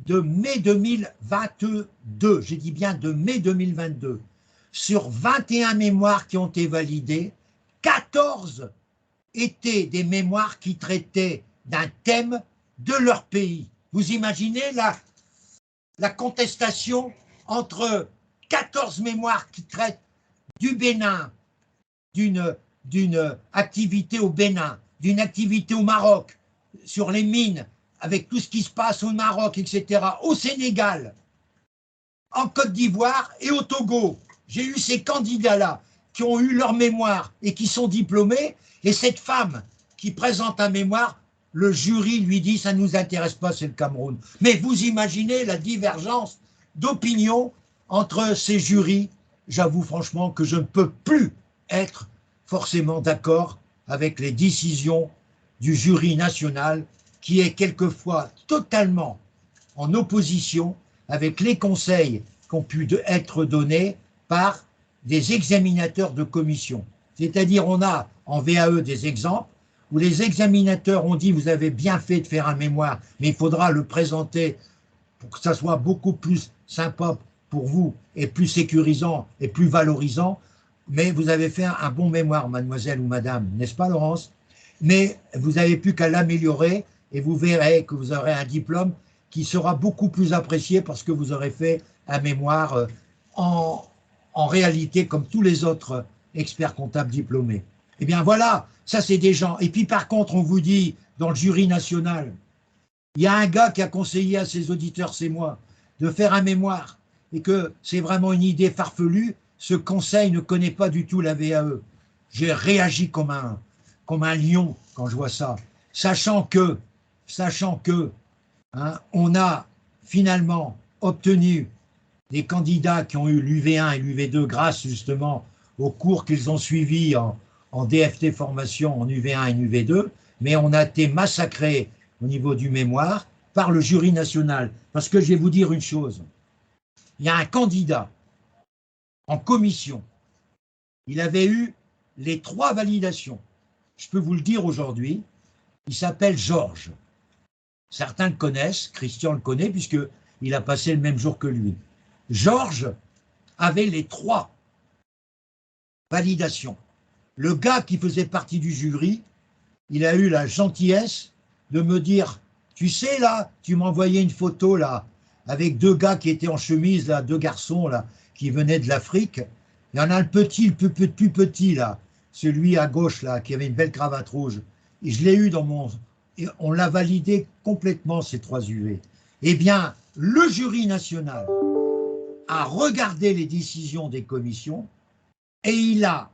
de mai 2022, j'ai dit bien de mai 2022, sur 21 mémoires qui ont été validées, 14 étaient des mémoires qui traitaient d'un thème de leur pays. Vous imaginez la contestation entre 14 mémoires qui traitent du Bénin, d'une activité au Bénin, d'une activité au Maroc, sur les mines, avec tout ce qui se passe au Maroc, etc., au Sénégal, en Côte d'Ivoire et au Togo. J'ai eu ces candidats-là qui ont eu leur mémoire et qui sont diplômés, et cette femme qui présente un mémoire, le jury lui dit « ça ne nous intéresse pas, c'est le Cameroun ». Mais vous imaginez la divergence d'opinion entre ces jurys. J'avoue franchement que je ne peux plus être forcément d'accord avec les décisions du jury national qui est quelquefois totalement en opposition avec les conseils qui ont pu être donnés par des examinateurs de commission. C'est-à-dire on a en VAE des exemples où les examinateurs ont dit vous avez bien fait de faire un mémoire, mais il faudra le présenter pour que ça soit beaucoup plus sympa pour vous et plus sécurisant et plus valorisant, mais vous avez fait un bon mémoire, mademoiselle ou madame, n'est-ce pas Laurence? Mais vous n'avez plus qu'à l'améliorer et vous verrez que vous aurez un diplôme qui sera beaucoup plus apprécié parce que vous aurez fait un mémoire en réalité comme tous les autres experts comptables diplômés. Eh bien voilà, ça c'est des gens. Et puis par contre, on vous dit, dans le jury national, il y a un gars qui a conseillé à ses auditeurs, c'est moi, de faire un mémoire et que c'est vraiment une idée farfelue, ce conseil ne connaît pas du tout la VAE. J'ai réagi comme un lion quand je vois ça, sachant que on a finalement obtenu des candidats qui ont eu l'UV1 et l'UV2 grâce justement aux cours qu'ils ont suivis en DFT formation en UV1 et UV2, mais on a été massacré au niveau du mémoire par le jury national. Parce que je vais vous dire une chose, il y a un candidat en commission, il avait eu les 3 validations. Je peux vous le dire aujourd'hui, il s'appelle Georges. Certains le connaissent, Christian le connaît puisqu'il a passé le même jour que lui. Georges avait les 3 validations. Le gars qui faisait partie du jury, il a eu la gentillesse de me dire, tu sais là, tu m'envoyais une photo là, avec 2 gars qui étaient en chemise, là, 2 garçons là, qui venaient de l'Afrique. Il y en a le petit, le plus petit là, celui à gauche là, qui avait une belle cravate rouge. Et je l'ai eu dans mon... Et on l'a validé complètement, ces 3 UV. Eh bien, le jury national a regardé les décisions des commissions et il a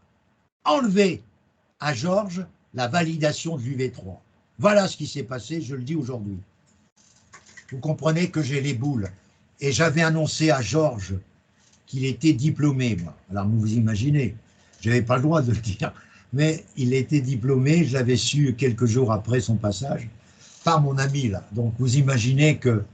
enlevé à Georges la validation de l'UV3. Voilà ce qui s'est passé, je le dis aujourd'hui. Vous comprenez que j'ai les boules. Et j'avais annoncé à Georges qu'il était diplômé, moi. Alors vous imaginez, je n'avais pas le droit de le dire, mais il était diplômé, je l'avais su quelques jours après son passage, par mon ami là. Donc vous imaginez que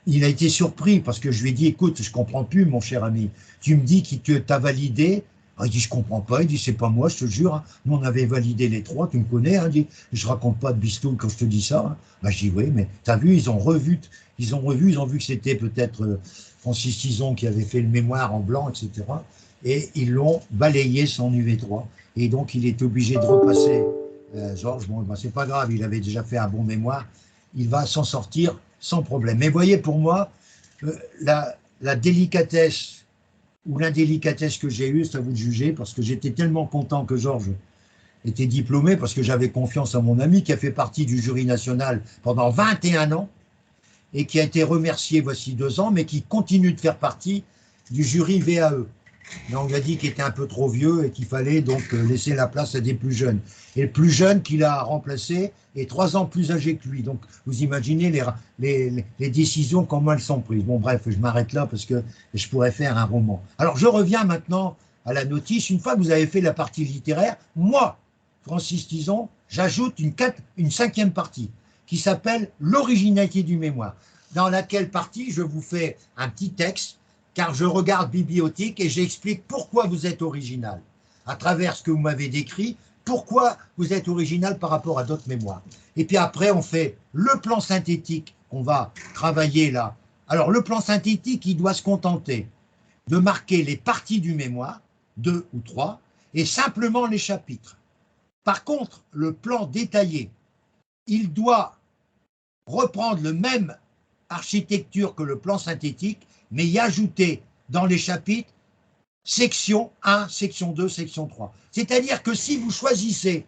il a été surpris parce que je lui ai dit, écoute, je ne comprends plus mon cher ami, tu me dis que tu as validé. Il dit, je ne comprends pas, il dit, c'est pas moi, je te jure, hein. Nous on avait validé les 3, tu me connais, hein. Il dit, je raconte pas de bistoule quand je te dis ça, hein. Ben, je dis, oui, mais tu as vu, ils ont vu que c'était peut-être Francis Tison qui avait fait le mémoire en blanc, etc. Et ils l'ont balayé son UV3. Et donc il est obligé de repasser. Georges, bon, ben, c'est pas grave, il avait déjà fait un bon mémoire, il va s'en sortir sans problème. Mais voyez, pour moi, la délicatesse ou l'indélicatesse que j'ai eue, c'est à vous de juger, parce que j'étais tellement content que Georges été diplômé parce que j'avais confiance en mon ami qui a fait partie du jury national pendant 21 ans et qui a été remercié voici 2 ans, mais qui continue de faire partie du jury VAE. Mais on lui a dit qu'il était un peu trop vieux et qu'il fallait donc laisser la place à des plus jeunes. Et le plus jeune qu'il a remplacé est 3 ans plus âgé que lui. Donc vous imaginez les décisions, comment elles sont prises. Bon bref, je m'arrête là parce que je pourrais faire un roman. Alors je reviens maintenant à la notice. Une fois que vous avez fait la partie littéraire, moi, Francis Tison, j'ajoute une 5e partie qui s'appelle l'originalité du mémoire, dans laquelle partie je vous fais un petit texte car je regarde bibliothèque et j'explique pourquoi vous êtes original, à travers ce que vous m'avez décrit, pourquoi vous êtes original par rapport à d'autres mémoires. Et puis après, on fait le plan synthétique qu'on va travailler là. Alors, le plan synthétique, il doit se contenter de marquer les parties du mémoire, 2 ou 3, et simplement les chapitres. Par contre, le plan détaillé, il doit reprendre le même architecture que le plan synthétique, mais y ajouter dans les chapitres section 1, section 2, section 3. C'est-à-dire que si vous choisissez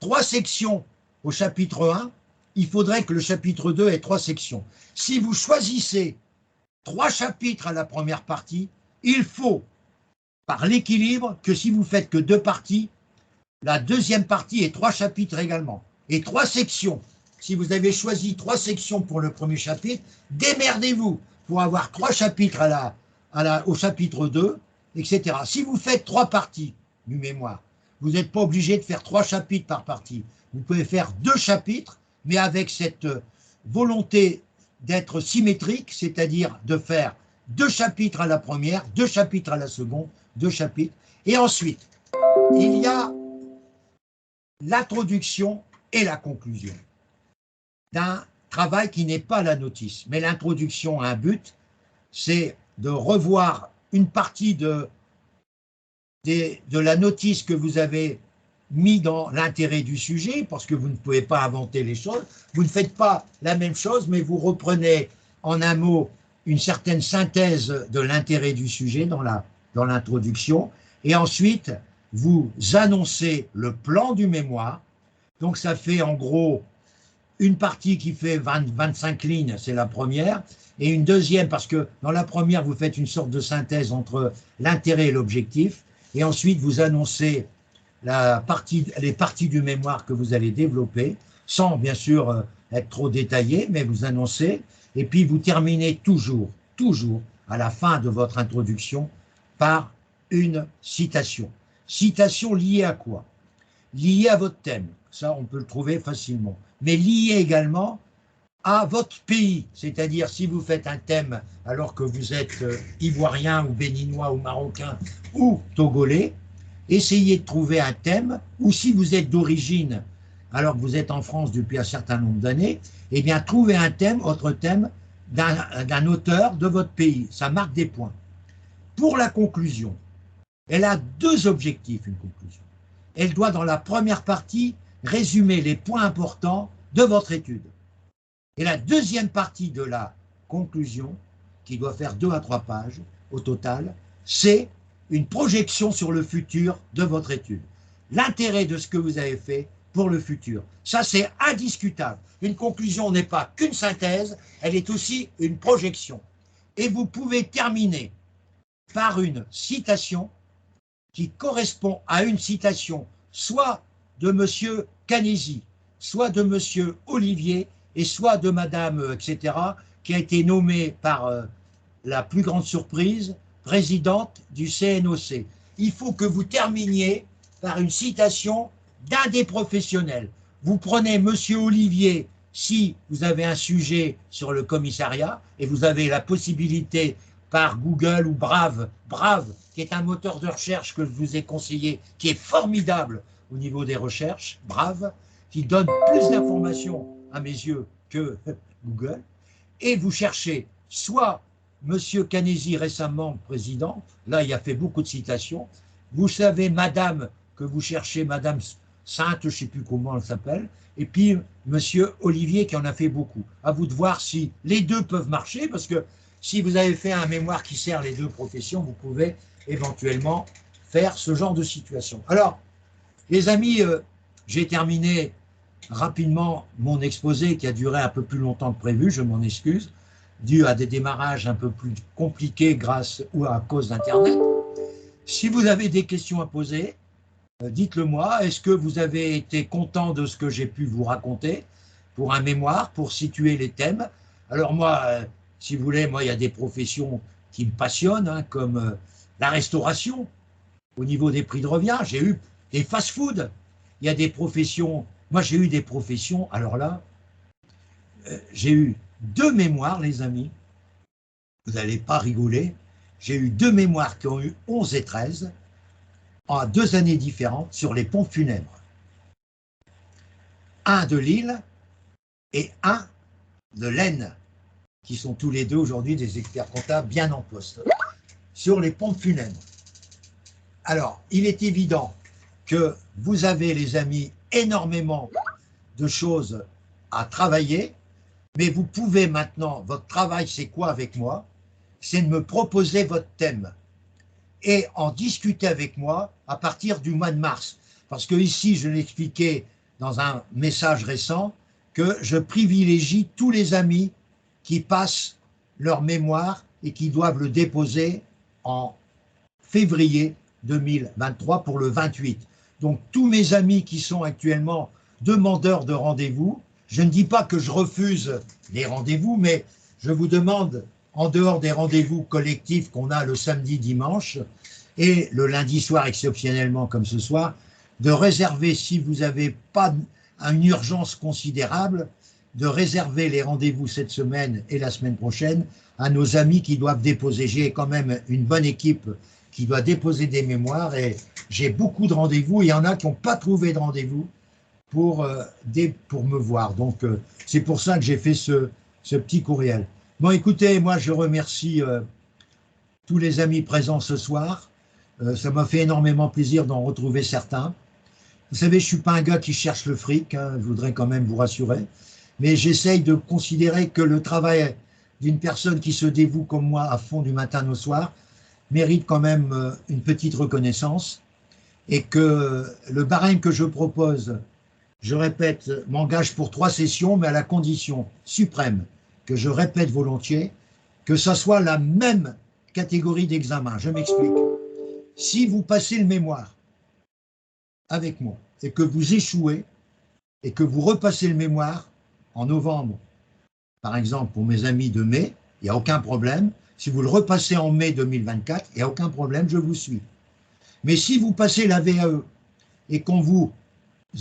3 sections au chapitre 1, il faudrait que le chapitre 2 ait 3 sections. Si vous choisissez 3 chapitres à la première partie, il faut, par l'équilibre, que si vous faites que 2 parties, la deuxième partie ait 3 chapitres également. Et 3 sections. Si vous avez choisi 3 sections pour le premier chapitre, démerdez-vous pour avoir 3 chapitres au chapitre 2, etc. Si vous faites 3 parties du mémoire, vous n'êtes pas obligé de faire 3 chapitres par partie. Vous pouvez faire 2 chapitres, mais avec cette volonté d'être symétrique, c'est-à-dire de faire 2 chapitres à la première, 2 chapitres à la seconde, 2 chapitres. Et ensuite, il y a l'introduction et la conclusion d'un travail qui n'est pas la notice. Mais l'introduction a un but, c'est de revoir une partie de la notice que vous avez mis dans l'intérêt du sujet, parce que vous ne pouvez pas inventer les choses. Vous ne faites pas la même chose, mais vous reprenez en un mot une certaine synthèse de l'intérêt du sujet dans l'introduction. Et ensuite, vous annoncez le plan du mémoire. Donc ça fait en gros une partie qui fait 25 lignes, c'est la première, et une deuxième, parce que dans la première, vous faites une sorte de synthèse entre l'intérêt et l'objectif, et ensuite vous annoncez les parties du mémoire que vous allez développer, sans bien sûr être trop détaillé, mais vous annoncez, et puis vous terminez toujours, à la fin de votre introduction, par une citation. Citation liée à quoi? Liée à votre thème, ça on peut le trouver facilement, mais liée également à votre pays, c'est-à-dire si vous faites un thème alors que vous êtes ivoirien ou béninois ou marocain ou togolais, essayez de trouver un thème, ou si vous êtes d'origine alors que vous êtes en France depuis un certain nombre d'années, eh bien trouvez un thème, autre thème d'un auteur de votre pays, ça marque des points. Pour la conclusion, elle a 2 objectifs, une conclusion. Elle doit, dans la première partie, résumer les points importants de votre étude. Et la deuxième partie de la conclusion, qui doit faire 2 à 3 pages au total, c'est une projection sur le futur de votre étude. L'intérêt de ce que vous avez fait pour le futur. Ça, c'est indiscutable. Une conclusion n'est pas qu'une synthèse, elle est aussi une projection. Et vous pouvez terminer par une citation qui correspond à une citation soit de M. Canesi, soit de M. Olivier, et soit de Madame, etc., qui a été nommée par la plus grande surprise, présidente du CNOC. Il faut que vous terminiez par une citation d'un des professionnels. Vous prenez M. Olivier, si vous avez un sujet sur le commissariat, et vous avez la possibilité par Google ou Brave, qui est un moteur de recherche que je vous ai conseillé, qui est formidable au niveau des recherches, Brave, qui donne plus d'informations à mes yeux que Google, et vous cherchez soit M. Canesi, récemment président, là il a fait beaucoup de citations, vous savez Madame, que vous cherchez Madame Sainte, je ne sais plus comment elle s'appelle, et puis M. Olivier qui en a fait beaucoup. À vous de voir si les 2 peuvent marcher, parce que si vous avez fait un mémoire qui sert les 2 professions, vous pouvez éventuellement faire ce genre de situation. Alors, Les amis, j'ai terminé rapidement mon exposé qui a duré un peu plus longtemps que prévu, je m'en excuse, dû à des démarrages un peu plus compliqués grâce ou à cause d'Internet. Si vous avez des questions à poser, dites-le moi. Est-ce que vous avez été content de ce que j'ai pu vous raconter pour un mémoire, pour situer les thèmes? Alors moi, si vous voulez, moi, il y a des professions qui me passionnent, hein, comme la restauration. Au niveau des prix de revient, j'ai eu des fast-food. Il y a des professions, moi j'ai eu des professions, alors là, j'ai eu 2 mémoires, les amis. Vous n'allez pas rigoler. J'ai eu 2 mémoires qui ont eu 11 et 13 en 2 années différentes sur les pompes funèbres. Un de Lille et un de l'Aisne, qui sont tous les deux aujourd'hui des experts comptables bien en poste, sur les pompes funèbres. Alors, il est évident que vous avez, les amis, énormément de choses à travailler, mais vous pouvez maintenant, votre travail, c'est quoi avec moi? C'est de me proposer votre thème et en discuter avec moi à partir du mois de mars. Parce que ici, je l'ai expliqué dans un message récent, que je privilégie tous les amis qui passent leur mémoire et qui doivent le déposer en février 2023 pour le 28. Donc tous mes amis qui sont actuellement demandeurs de rendez-vous, je ne dis pas que je refuse les rendez-vous, mais je vous demande, en dehors des rendez-vous collectifs qu'on a le samedi, dimanche, et le lundi soir exceptionnellement comme ce soir, de réserver, si vous n'avez pas une urgence considérable, de réserver les rendez-vous cette semaine et la semaine prochaine à nos amis qui doivent déposer. J'ai quand même une bonne équipe qui doit déposer des mémoires et j'ai beaucoup de rendez-vous. Il y en a qui n'ont pas trouvé de rendez-vous pour me voir. Donc, c'est pour ça que j'ai fait ce petit courriel. Bon, écoutez, moi, je remercie tous les amis présents ce soir. Ça m'a fait énormément plaisir d'en retrouver certains. Vous savez, je ne suis pas un gars qui cherche le fric, hein, je voudrais quand même vous rassurer, mais j'essaye de considérer que le travail d'une personne qui se dévoue comme moi à fond du matin au soir mérite quand même une petite reconnaissance et que le barème que je propose, je répète, m'engage pour 3 sessions, mais à la condition suprême que je répète volontiers, que ça soit la même catégorie d'examen. Je m'explique. Si vous passez le mémoire avec moi et que vous échouez et que vous repassez le mémoire en novembre, par exemple pour mes amis de mai, il n'y a aucun problème. Si vous le repassez en mai 2024, il n'y a aucun problème, je vous suis. Mais si vous passez la VAE et qu'on vous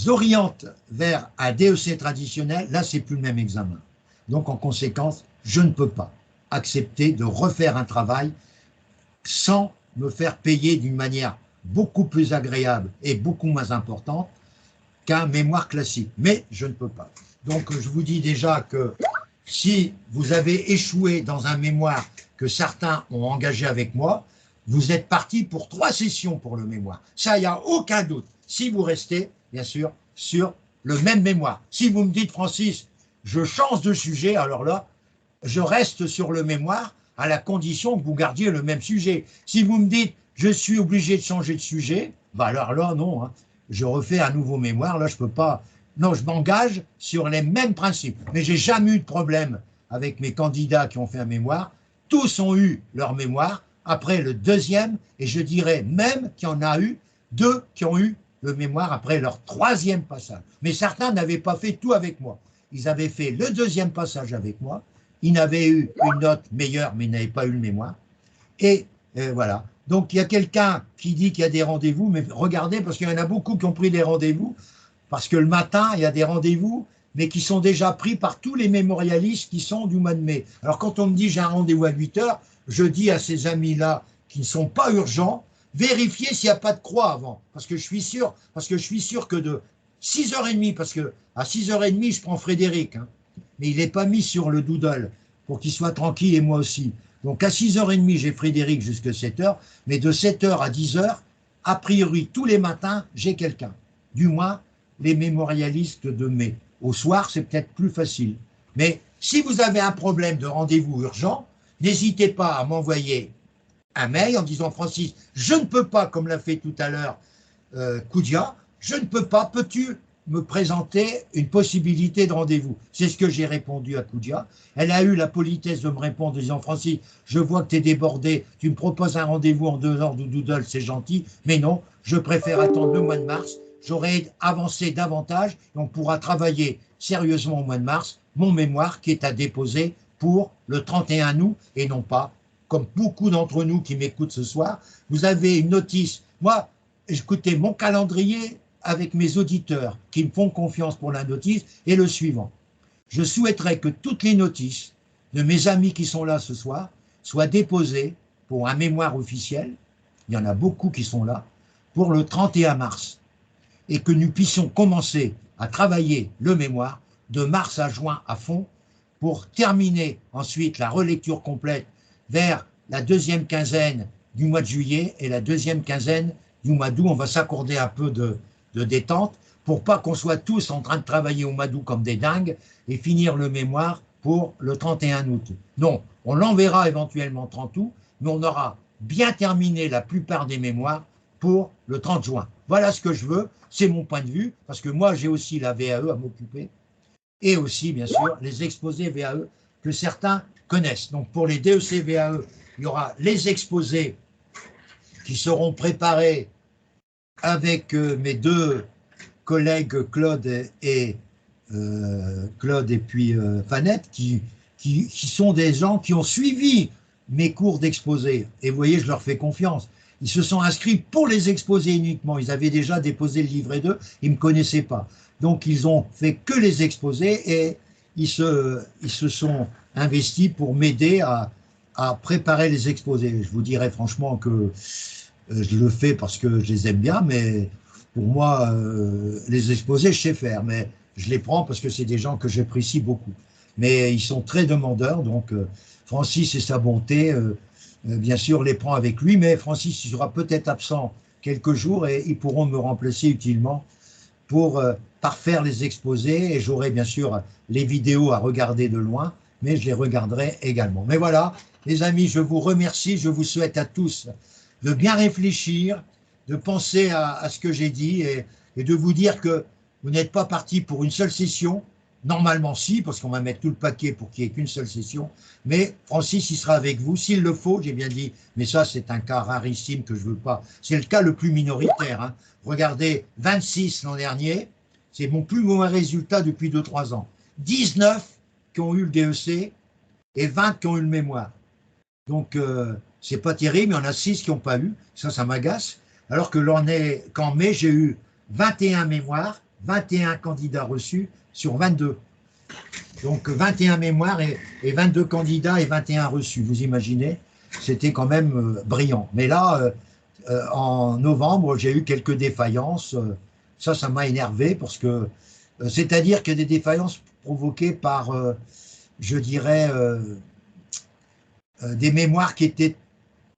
oriente vers un DEC traditionnel, là, c'est plus le même examen. Donc, en conséquence, je ne peux pas accepter de refaire un travail sans me faire payer d'une manière beaucoup plus agréable et beaucoup moins importante qu'un mémoire classique. Mais je ne peux pas. Donc, je vous dis déjà que si vous avez échoué dans un mémoire que certains ont engagé avec moi, vous êtes parti pour 3 sessions pour le mémoire. Ça, il n'y a aucun doute. Si vous restez, bien sûr, sur le même mémoire. Si vous me dites, Francis, je change de sujet, alors là, je reste sur le mémoire à la condition que vous gardiez le même sujet. Si vous me dites, je suis obligé de changer de sujet, bah alors là, non, hein, je refais un nouveau mémoire, là, je peux pas. Non, je m'engage sur les mêmes principes. Mais j'ai jamais eu de problème avec mes candidats qui ont fait un mémoire. Tous ont eu leur mémoire après le 2e, et je dirais même qu'il y en a eu 2 qui ont eu le mémoire après leur 3e passage. Mais certains n'avaient pas fait tout avec moi. Ils avaient fait le 2e passage avec moi, ils n'avaient eu une note meilleure, mais ils n'avaient pas eu le mémoire. Et voilà. Donc, il y a quelqu'un qui dit qu'il y a des rendez-vous, mais regardez, parce qu'il y en a beaucoup qui ont pris des rendez-vous, parce que le matin, il y a des rendez-vous, mais qui sont déjà pris par tous les mémorialistes qui sont du mois de mai. Alors, quand on me dit j'ai un rendez-vous à 8 heures, je dis à ces amis-là qui ne sont pas urgents, vérifiez s'il n'y a pas de croix avant, parce que je suis sûr que de 6h30, parce que à 6h30, je prends Frédéric, hein, mais il n'est pas mis sur le doodle pour qu'il soit tranquille et moi aussi. Donc à 6h30, j'ai Frédéric jusqu'à 7h, mais de 7h à 10h, a priori, tous les matins, j'ai quelqu'un. Du moins, les mémorialistes de mai. Au soir, c'est peut-être plus facile. Mais si vous avez un problème de rendez-vous urgent, n'hésitez pas à m'envoyer un mail en disant « Francis, je ne peux pas, comme l'a fait tout à l'heure Koudia, je ne peux pas, peux-tu me présenter une possibilité de rendez-vous? C'est ce que j'ai répondu à Koudia. Elle a eu la politesse de me répondre en disant, Francis, je vois que tu es débordé, tu me proposes un rendez-vous en 2 heures de doodle, c'est gentil, mais non, je préfère attendre le mois de mars, j'aurai avancé davantage et on pourra travailler sérieusement au mois de mars mon mémoire qui est à déposer pour le 31 août et non pas, comme beaucoup d'entre nous qui m'écoutent ce soir, vous avez une notice. Moi, écoutez, mon calendrier avec mes auditeurs qui me font confiance pour la notice est le suivant. Je souhaiterais que toutes les notices de mes amis qui sont là ce soir soient déposées pour un mémoire officiel, il y en a beaucoup qui sont là, pour le 31 mars, et que nous puissions commencer à travailler le mémoire de mars à juin à fond pour terminer ensuite la relecture complète vers la deuxième quinzaine du mois de juillet et la deuxième quinzaine du mois d'août. On va s'accorder un peu de détente pour pas qu'on soit tous en train de travailler au mois d'août comme des dingues et finir le mémoire pour le 31 août. Non, on l'enverra éventuellement 30 août, mais on aura bien terminé la plupart des mémoires pour le 30 juin. Voilà ce que je veux, c'est mon point de vue, parce que moi j'ai aussi la VAE à m'occuper, et aussi bien sûr les exposés VAE que certains connaissent. Donc pour les DEC VAE, il y aura les exposés qui seront préparés avec mes deux collègues Claude et puis Fanette, qui sont des gens qui ont suivi mes cours d'exposé. Et vous voyez, je leur fais confiance. Ils se sont inscrits pour les exposés uniquement. Ils avaient déjà déposé le livret 2, ils ne me connaissaient pas. Donc ils ont fait que les exposés et ils se sont investis pour m'aider à préparer les exposés. Je vous dirais franchement que je le fais parce que je les aime bien, mais pour moi, les exposés, je sais faire, mais je les prends parce que c'est des gens que j'apprécie beaucoup. Mais ils sont très demandeurs, donc Francis et sa bonté, bien sûr, les prend avec lui, mais Francis il sera peut-être absent quelques jours et ils pourront me remplacer utilement pour parfaire les exposés, et j'aurai bien sûr les vidéos à regarder de loin, mais je les regarderai également. Mais voilà, les amis, je vous remercie, je vous souhaite à tous de bien réfléchir, de penser à ce que j'ai dit et de vous dire que vous n'êtes pas parti pour une seule session. Normalement, si, parce qu'on va mettre tout le paquet pour qu'il n'y ait qu'une seule session. Mais Francis, il sera avec vous. S'il le faut, j'ai bien dit, mais ça, c'est un cas rarissime que je ne veux pas. C'est le cas le plus minoritaire. Hein. Regardez, 26 l'an dernier, c'est mon plus mauvais résultat depuis 2-3 ans. 19 qui ont eu le DEC et 20 qui ont eu le mémoire. Donc, c'est pas terrible, il y en a 6 qui n'ont pas eu. Ça m'agace. Alors que qu'en mai, j'ai eu 21 mémoires, 21 candidats reçus sur 22. Donc 21 mémoires et 22 candidats et 21 reçus. Vous imaginez, c'était quand même brillant. Mais là, en novembre, j'ai eu quelques défaillances. Ça m'a énervé parce que, c'est-à-dire que des défaillances provoquées par, je dirais, des mémoires qui étaient...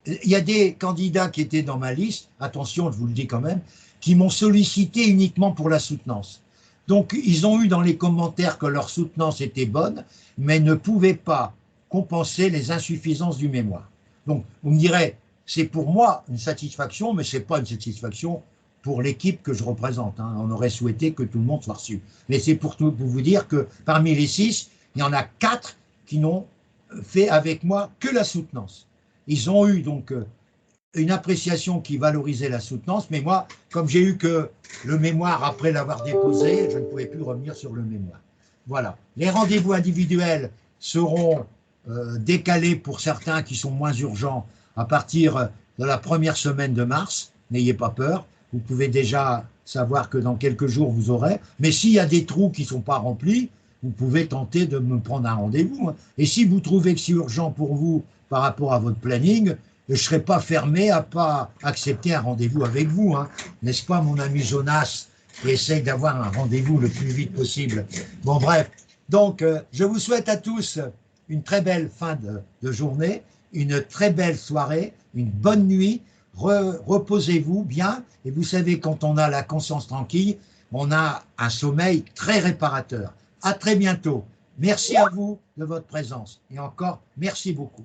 Il y a des candidats qui étaient dans ma liste, attention, je vous le dis quand même, qui m'ont sollicité uniquement pour la soutenance. Donc, ils ont eu dans les commentaires que leur soutenance était bonne, mais ne pouvaient pas compenser les insuffisances du mémoire. Donc, vous me direz, c'est pour moi une satisfaction, mais ce n'est pas une satisfaction pour l'équipe que je représente. Hein. On aurait souhaité que tout le monde soit reçu. Mais c'est pour vous dire que parmi les 6, il y en a 4 qui n'ont fait avec moi que la soutenance. Ils ont eu donc une appréciation qui valorisait la soutenance, mais moi, comme j'ai eu que le mémoire après l'avoir déposé, je ne pouvais plus revenir sur le mémoire. Voilà. Les rendez-vous individuels seront décalés pour certains qui sont moins urgents à partir de la première semaine de mars. N'ayez pas peur. Vous pouvez déjà savoir que dans quelques jours, vous aurez. Mais s'il y a des trous qui ne sont pas remplis, vous pouvez tenter de me prendre un rendez-vous. Et si vous trouvez que c'est urgent pour vous par rapport à votre planning, je ne serai pas fermé à pas accepter un rendez-vous avec vous. Hein. N'est-ce pas, mon ami Jonas, qui essaye d'avoir un rendez-vous le plus vite possible. Bon, bref. Donc, je vous souhaite à tous une très belle fin de journée, une très belle soirée, une bonne nuit. Reposez-vous bien. Et vous savez, quand on a la conscience tranquille, on a un sommeil très réparateur. À très bientôt. Merci à vous de votre présence. Et encore, merci beaucoup.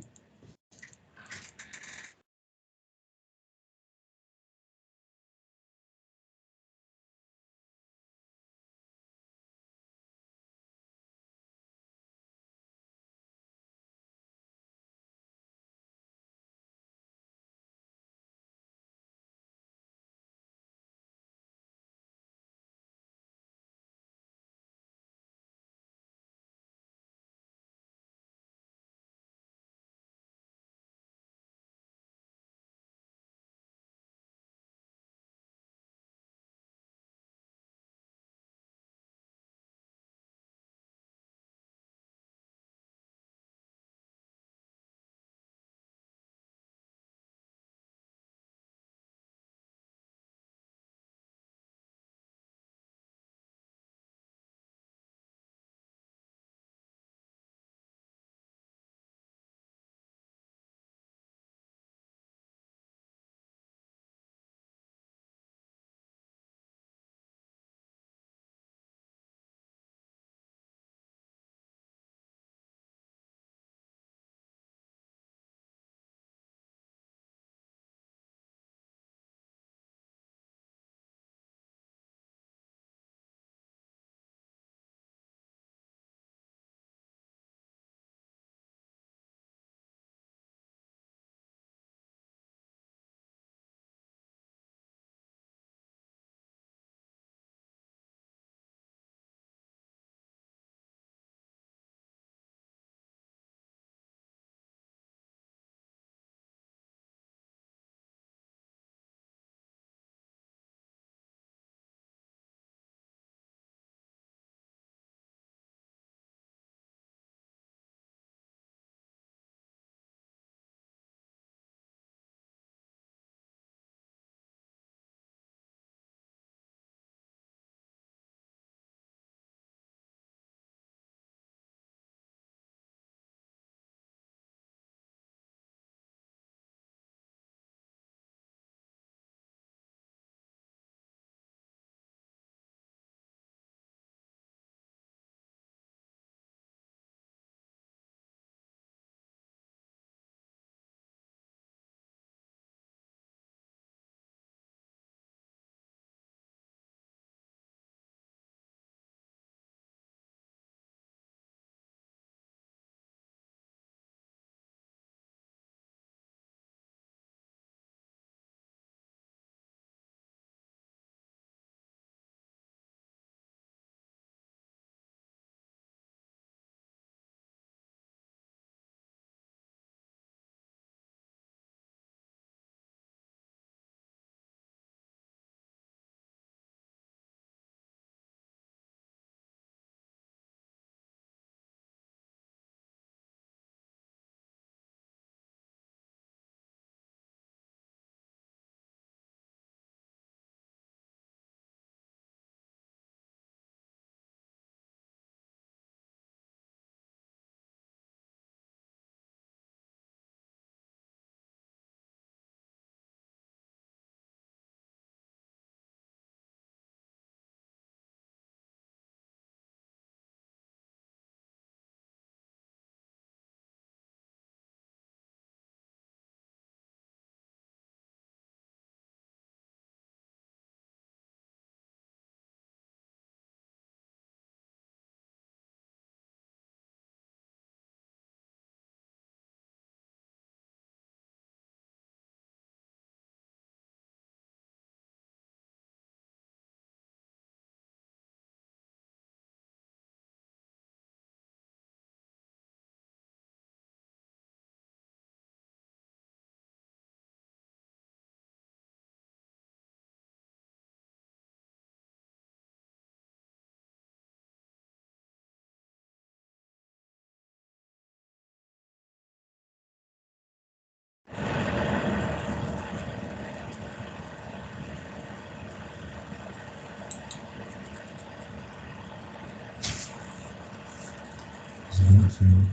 bon, c'est bon.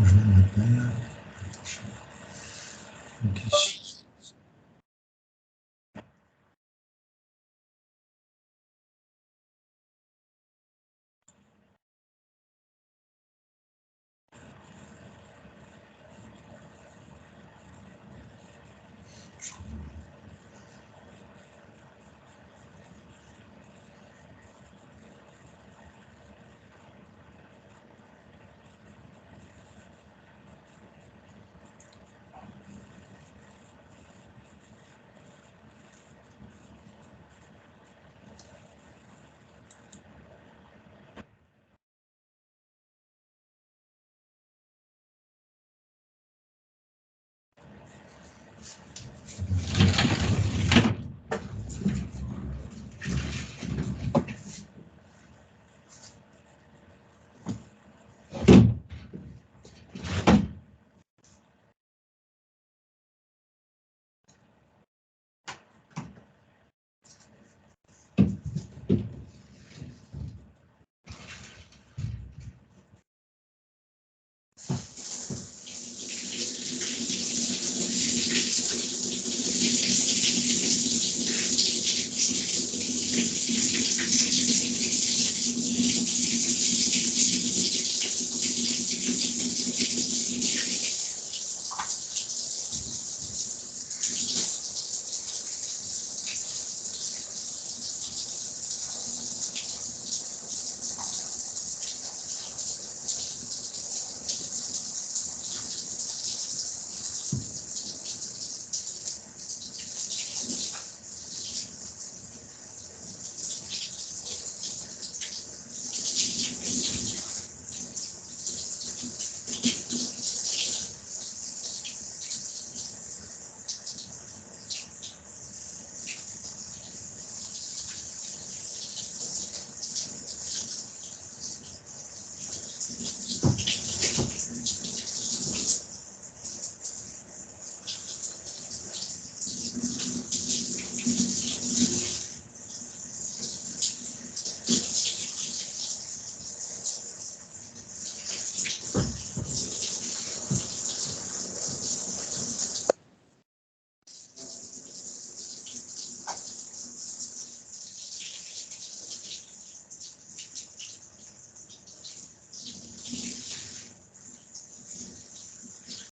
Rejoindre le père. Donc ici.